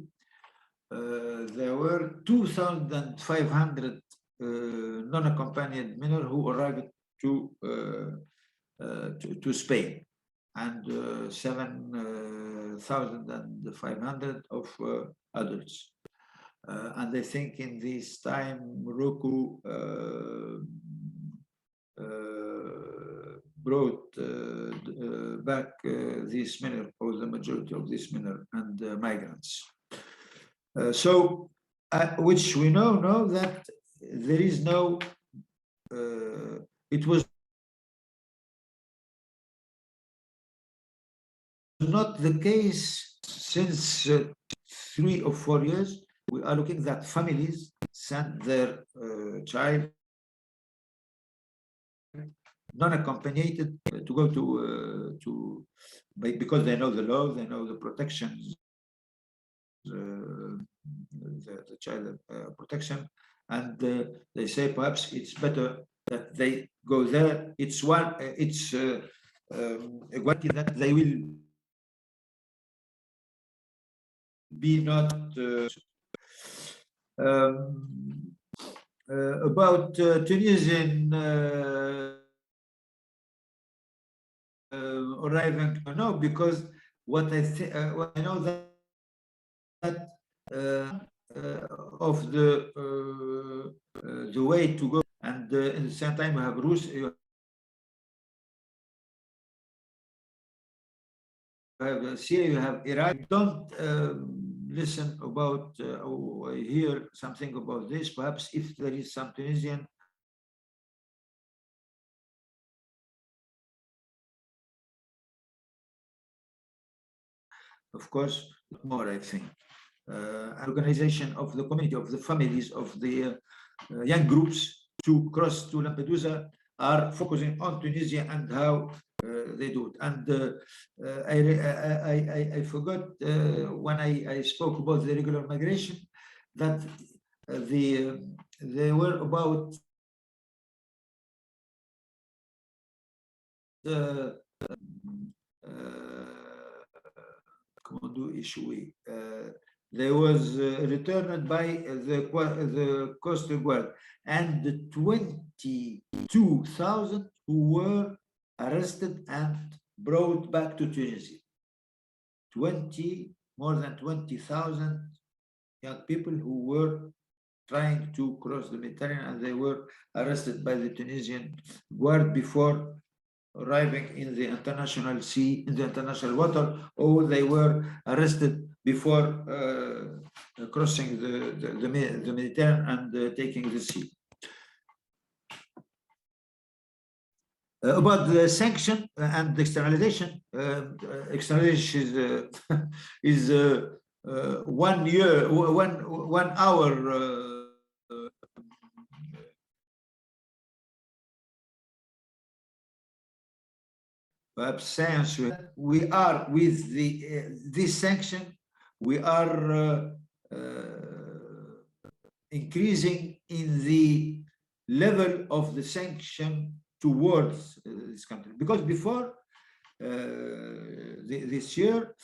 there were 2,500 non-accompanied minors who arrived to Spain, and 7,500 of adults. And I think in this time, Morocco brought back these minors, or the majority of these minors and migrants. So, which we know that there is no, it was not the case since 3 or 4 years. We are looking that families send their child non-accompanied to go to because they know the law, they know the protections, the child protection, and they say perhaps it's better that they go there. It's a guarantee that they will be not about Tunisian arriving. No, because what I know that of the way to go, and at the same time we have Russia, you have Syria, you have Iraq. Don't listen about or hear something about this. Perhaps if there is some Tunisian of course, more, I think. Organization of the community, of the families, of the young groups to cross to Lampedusa are focusing on Tunisia and how they do it. And I forgot when I spoke about the irregular migration that they were about there was returned by the coastal guard, and 22,000 who were arrested and brought back to Tunisia. More than 20,000 young people who were trying to cross the Mediterranean, and they were arrested by the Tunisian guard before arriving in the international sea, in the international water, or they were arrested before crossing the Mediterranean and taking the sea. About the sanction and externalization, externalization is 1 year, 1 hour. Perhaps science. We are with this sanction. We are increasing in the level of the sanction towards this country, because before this year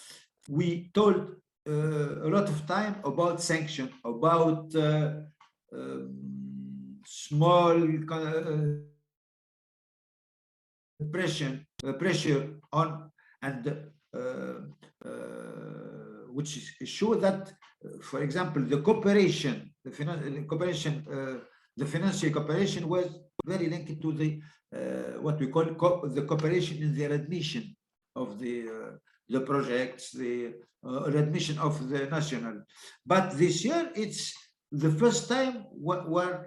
we told a lot of time about sanction, about small pressure on, and which show that, for example, the cooperation, the financial cooperation was very linked to the what we call the cooperation in the admission of the projects, the admission of the national. But this year it's the first time where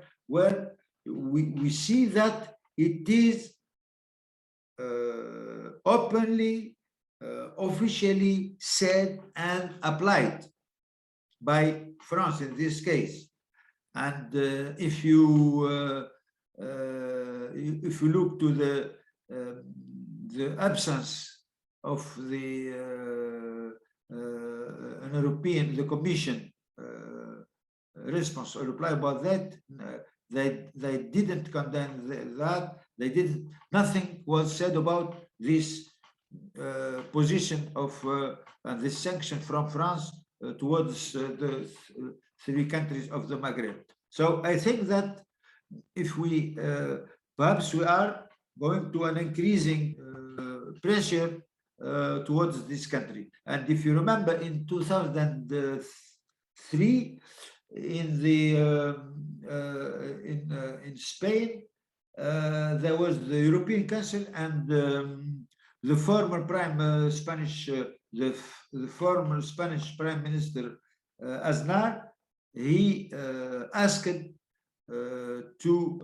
we see that it is openly, officially said and applied. by France in this case. And if you look to the absence of the the Commission response or reply about that, they didn't condemn that. They didn't. Nothing was said about this position of and this sanction from France towards the three countries of the Maghreb. So I think that if we perhaps we are going to an increasing pressure towards this country. And if you remember, in 2003, in Spain, there was the European Council, and the former former Spanish Prime Minister Aznar, he asked to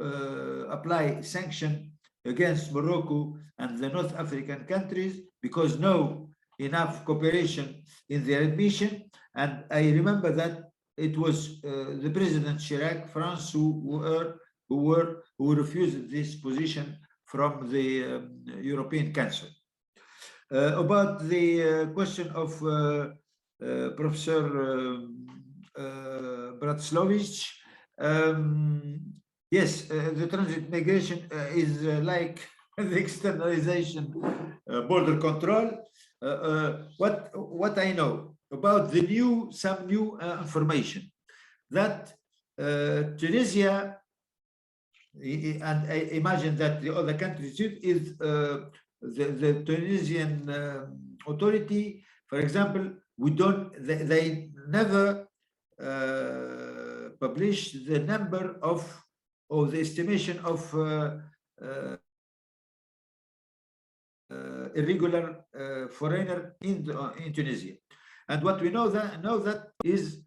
apply sanction against Morocco and the North African countries because no enough cooperation in their admission. And I remember that it was the President Chirac, France, who refused this position from the European Council. About the question of Professor Braclowicz, yes, the transit migration is like the externalization border control. What I know about some new information that Tunisia, and I imagine that the other countries is the Tunisian authority, for example, they never publish the number of, or the estimation of irregular foreigner in Tunisia. And what we know that is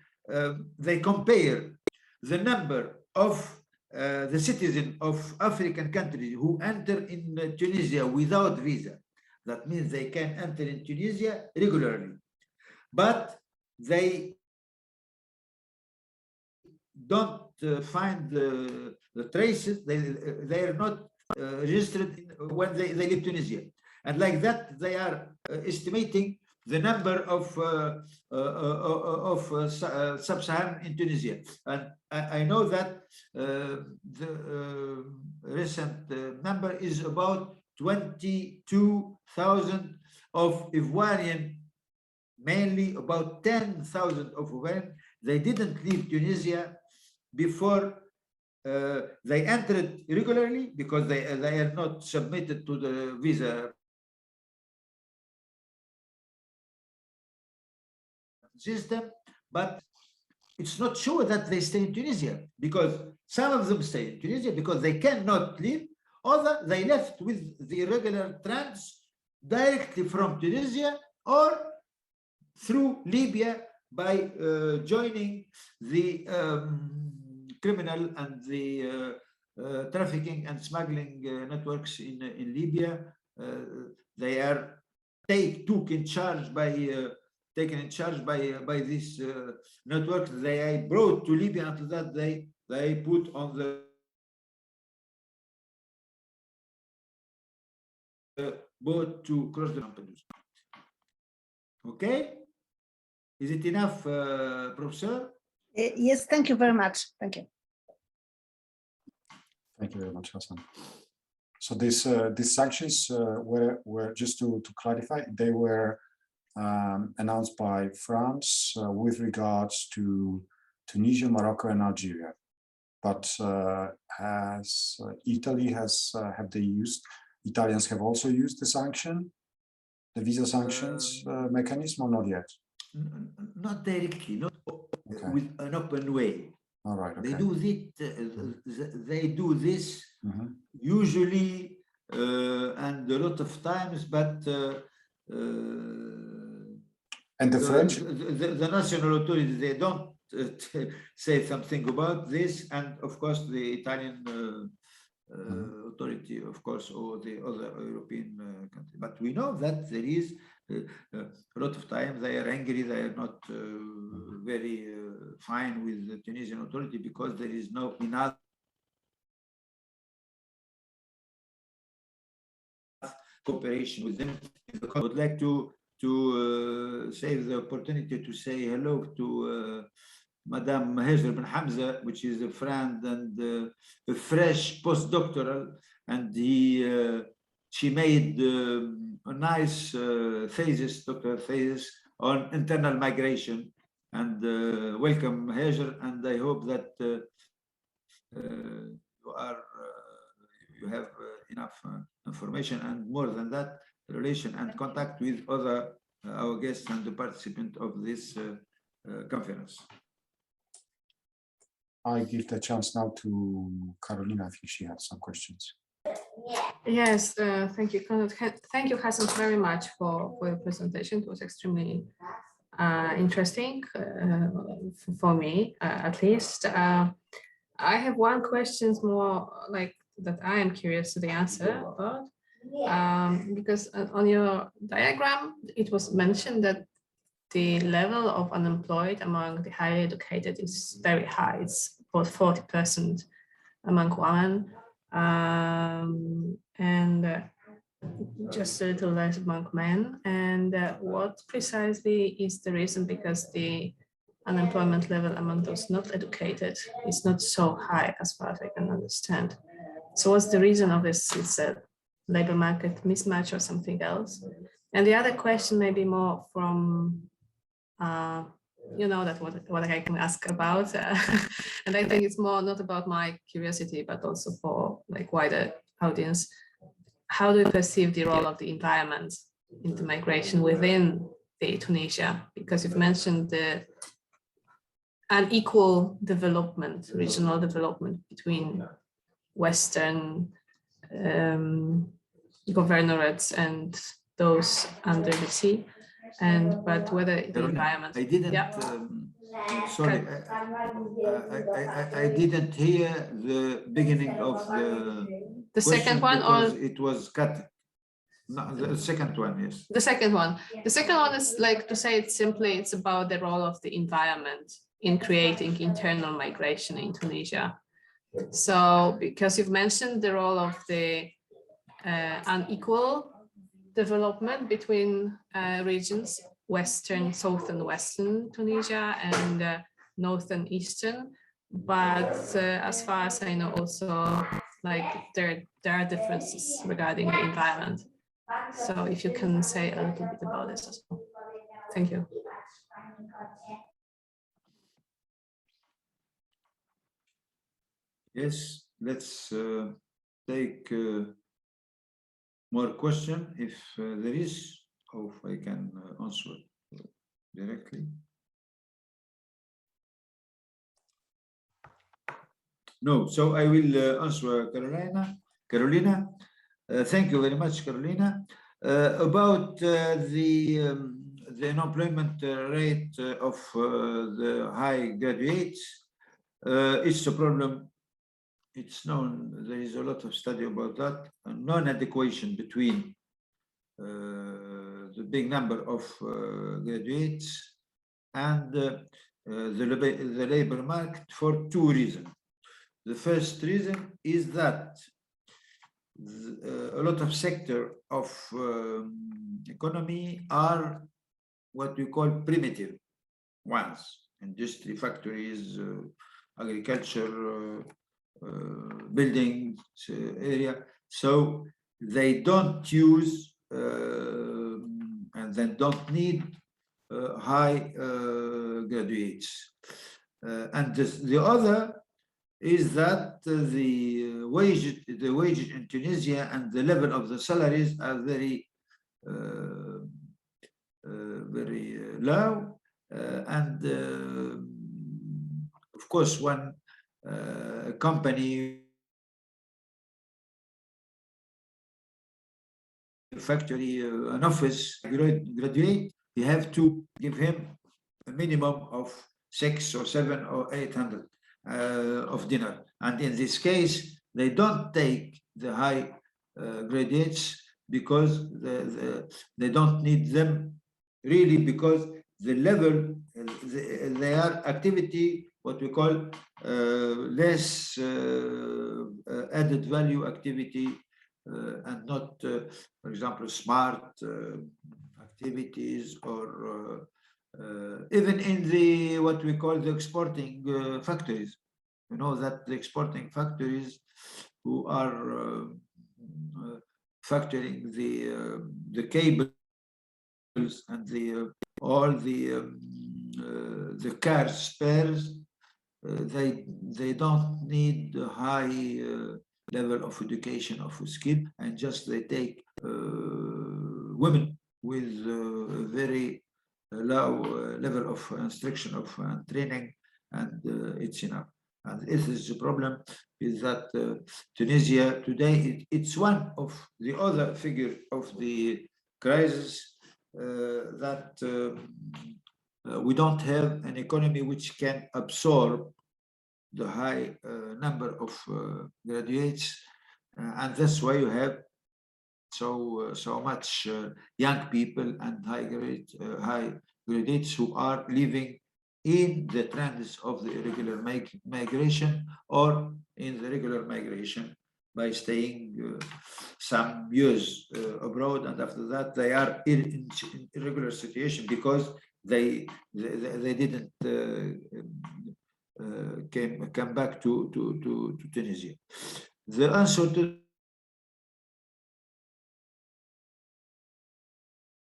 they compare the number of the citizens of African countries who enter in Tunisia without visa. That means they can enter in Tunisia regularly, but they don't find the traces. They are not registered when they leave Tunisia. And like that, they are estimating the number of Sub-Saharan in Tunisia. And I know that the recent number is about 22,000 of Ivoirian, mainly about 10,000 of Ivoirian. They didn't leave Tunisia before they entered regularly because they are not submitted to the visa system, but it's not sure that they stay in Tunisia, because some of them stay in Tunisia because they cannot leave, other they left with the irregular trans directly from Tunisia or through Libya by joining the criminal and the trafficking and smuggling networks in Libya. They are taken in charge by this network. They are brought to Libya. After that, they put on the boat to cross the Lampedusa. Okay, is it enough, Professor? Yes, thank you very much. Thank you. Thank you very much, Hassan. So these sanctions were just to clarify, they were announced by France with regards to Tunisia, Morocco, and Algeria. But Italians have also used the sanction, the visa sanctions mechanism, or not yet? Not directly, not with an open way. All right. Okay. They do this usually and a lot of times, but and the French, the national authorities, they don't say something about this, and of course the Italian authority, of course, or the other European country. But we know that there is a lot of times they are angry, they are not very fine with the Tunisian authority because there is no enough cooperation with them. I would like to save the opportunity to say hello to Madame Hajar bin Hamza, which is a friend and a fresh postdoctoral, and she made a nice thesis, doctoral thesis on internal migration. And welcome, Hajar, and I hope that you have enough information, and more than that, relation and contact with other our guests and the participant of this conference. I give the chance now to Carolina. I think she has some questions. Yes, thank you, Conrad. Thank you, Hassan, very much for your presentation. It was extremely interesting for me, at least. I have one question more like that I am curious to the answer about, because on your diagram, it was mentioned that the level of unemployed among the highly educated is very high. It's about 40% among women, and just a little less among men. And what precisely is the reason? Because the unemployment level among those not educated is not so high, as far as I can understand. So what's the reason of this? It's a labor market mismatch or something else? And the other question may be more from, you know, that what I can ask about. And I think it's more not about my curiosity, but also for like wider audience. How do you perceive the role of the environment in the migration within the Tunisia? Because you've mentioned the unequal development, regional development between Western governorates and those under the sea, but whether the environment. I didn't. Yeah. Sorry, I didn't hear the beginning of the second one, or it was cut. No, the second one, yes. The second one. The second one is, like, to say it simply, it's about the role of the environment in creating internal migration in Tunisia. So, because you've mentioned the role of the unequal development between regions, Western, Southern, Western Tunisia, and Northern, Eastern. But as far as I know, also, like, there are differences regarding the environment. So if you can say a little bit about this as well. Thank you. Yes, let's take more question if there is, or if I can answer directly. No, so I will answer Carolina. Thank you very much, Carolina. About the unemployment rate of the high graduates, it's a problem. It's known, there is a lot of study about that, non-adequation between the big number of graduates and the labor market for two reasons. The first reason is that a lot of sector of economy are what we call primitive ones, industry, factories, agriculture, building area. So they don't use and they don't need high graduates. And the other is that the wages in Tunisia and the level of the salaries are very very low, and of course when a company, factory, an office graduate, you have to give him a minimum of 600 or 700 or 800 of dinner. And in this case, they don't take the high graduates because they don't need them really, because the level, they are activity, what we call less added value activity, and not, for example, smart activities, or even in the what we call the exporting factories. You know that the exporting factories who are factoring the cables and all the car spares, they don't need a high level of education, of skill, and just they take women with very low level of instruction of training, and it's enough. And this is the problem, is that Tunisia today, it's one of the other figure of the crisis, that we don't have an economy which can absorb the high number of graduates, and that's why you have so much young people and high graduates who are living in the trends of the irregular migration, or in the regular migration by staying some years abroad, and after that they are in irregular situation because they didn't come back to Tunisia. The answer to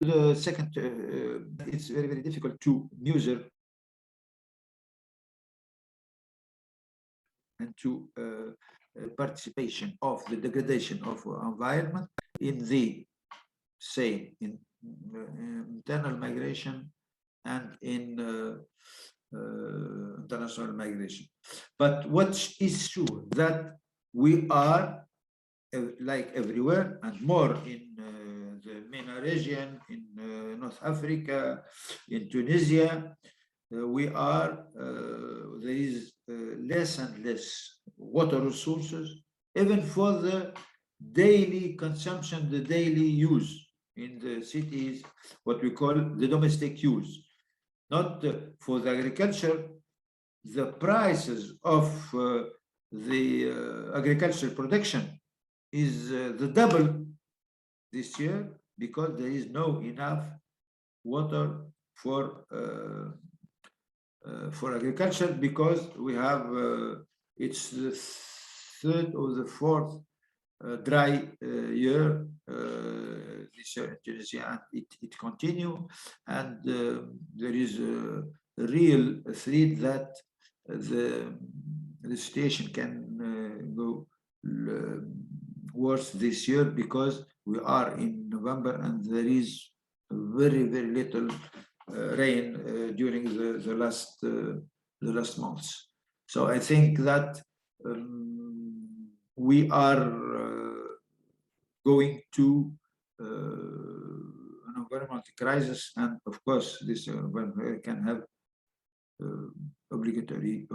the second, it's very difficult to measure and to participation of the degradation of environment in the same in internal migration and in international migration. But what is sure, that we are like everywhere, and more in the MENA region, in North Africa, in Tunisia, we are, there is less and less water resources, even for the daily consumption, the daily use in the cities, what we call the domestic use. Not for the agriculture, the prices of the agricultural production is the double this year, because there is no enough water for agriculture, because we have it's the third or the fourth dry year this year in Tunisia, and it continue, and there is a real threat that the situation can go worse this year, because we are in November and there is very little rain during the last months. So I think that we are going to an environmental crisis, and of course this can have obligatory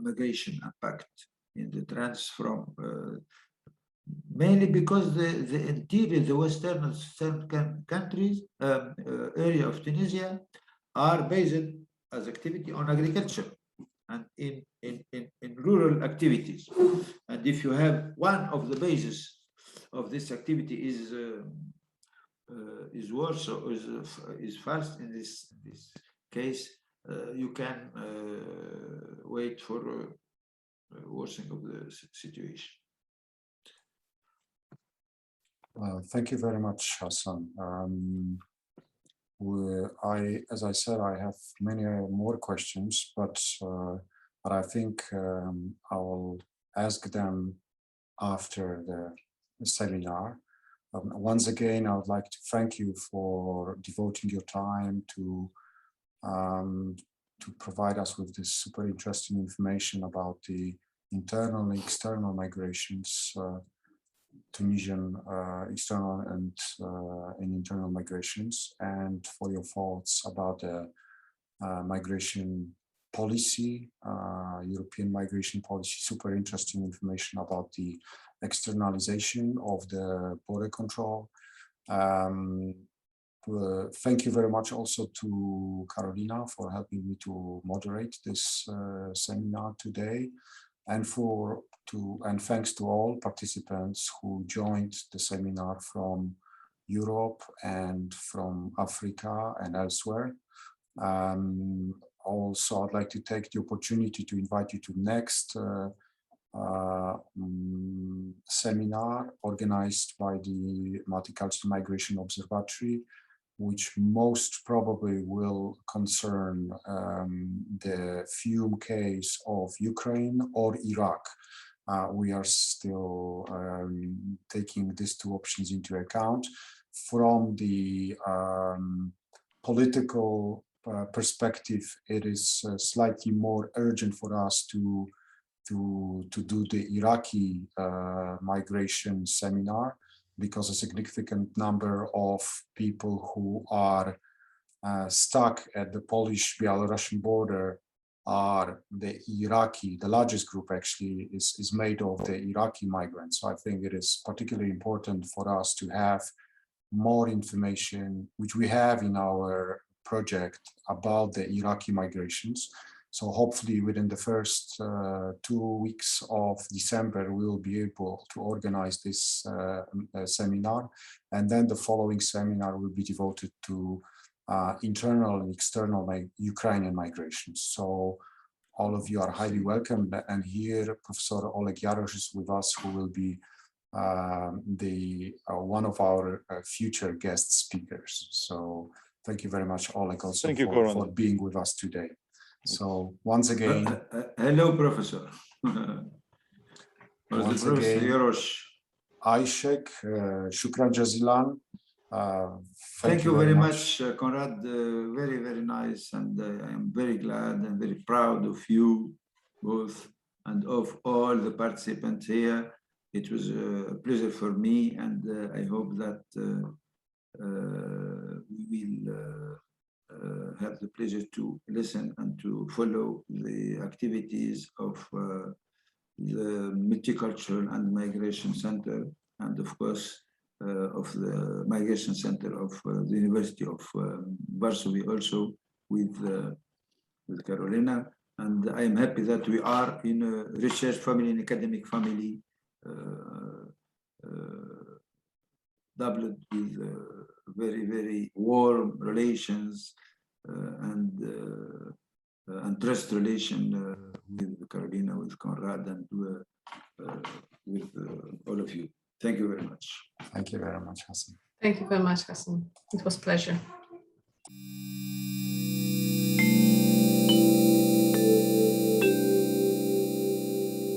migration impact in the trends from mainly because the interior, the western countries, area of Tunisia are based as activity on agriculture and in rural activities. And if you have one of the bases of this activity is worse or is fast in this case, you can wait for worsening of the situation. Thank you very much, Hassan. As I said, I have many more questions, but I think I will ask them after the seminar. Once again, I would like to thank you for devoting your time to provide us with this super interesting information about the internal and external migrations, Tunisian external and internal migrations, and for your thoughts about the migration policy, European migration policy, super interesting information about the externalization of the border control. Thank you very much also to Carolina for helping me to moderate this seminar today, and thanks to all participants who joined the seminar from Europe and from Africa and elsewhere. Also, I'd like to take the opportunity to invite you to next seminar organized by the Multicultural Migration Observatory, which most probably will concern the fume case of Ukraine or Iraq. We are still taking these two options into account. From the political perspective, it is slightly more urgent for us to do the Iraqi migration seminar, because a significant number of people who are stuck at the Polish-Belarusian border are the largest group actually is made of the Iraqi migrants. So I think it is particularly important for us to have more information, which we have in our project, about the Iraqi migrations. So hopefully within the first 2 weeks of December, we will be able to organize this seminar. And then the following seminar will be devoted to internal and external Ukrainian migrations. So all of you are highly welcome. And here, Professor Oleg Jarosz is with us, who will be one of our future guest speakers. So thank you very much, Oleg, also for being with us today. So once again, hello, Professor. Once again, Aishek, shukran jazilan. Thank you very much, Conrad. Very, very nice. And I am very glad and very proud of you both and of all the participants here. It was a pleasure for me, and I hope that we will have the pleasure to listen and to follow the activities of the Multicultural and Migration Center, and of course of the Migration Center of the University of Warsaw, also with Carolina. And I am happy that we are in a research family, an academic family, doubled with very, very warm relations and trust relation with Carolina, with Conrad, and with all of you. Thank you very much. Thank you very much, Hassan. Thank you very much, Hassan. It was a pleasure.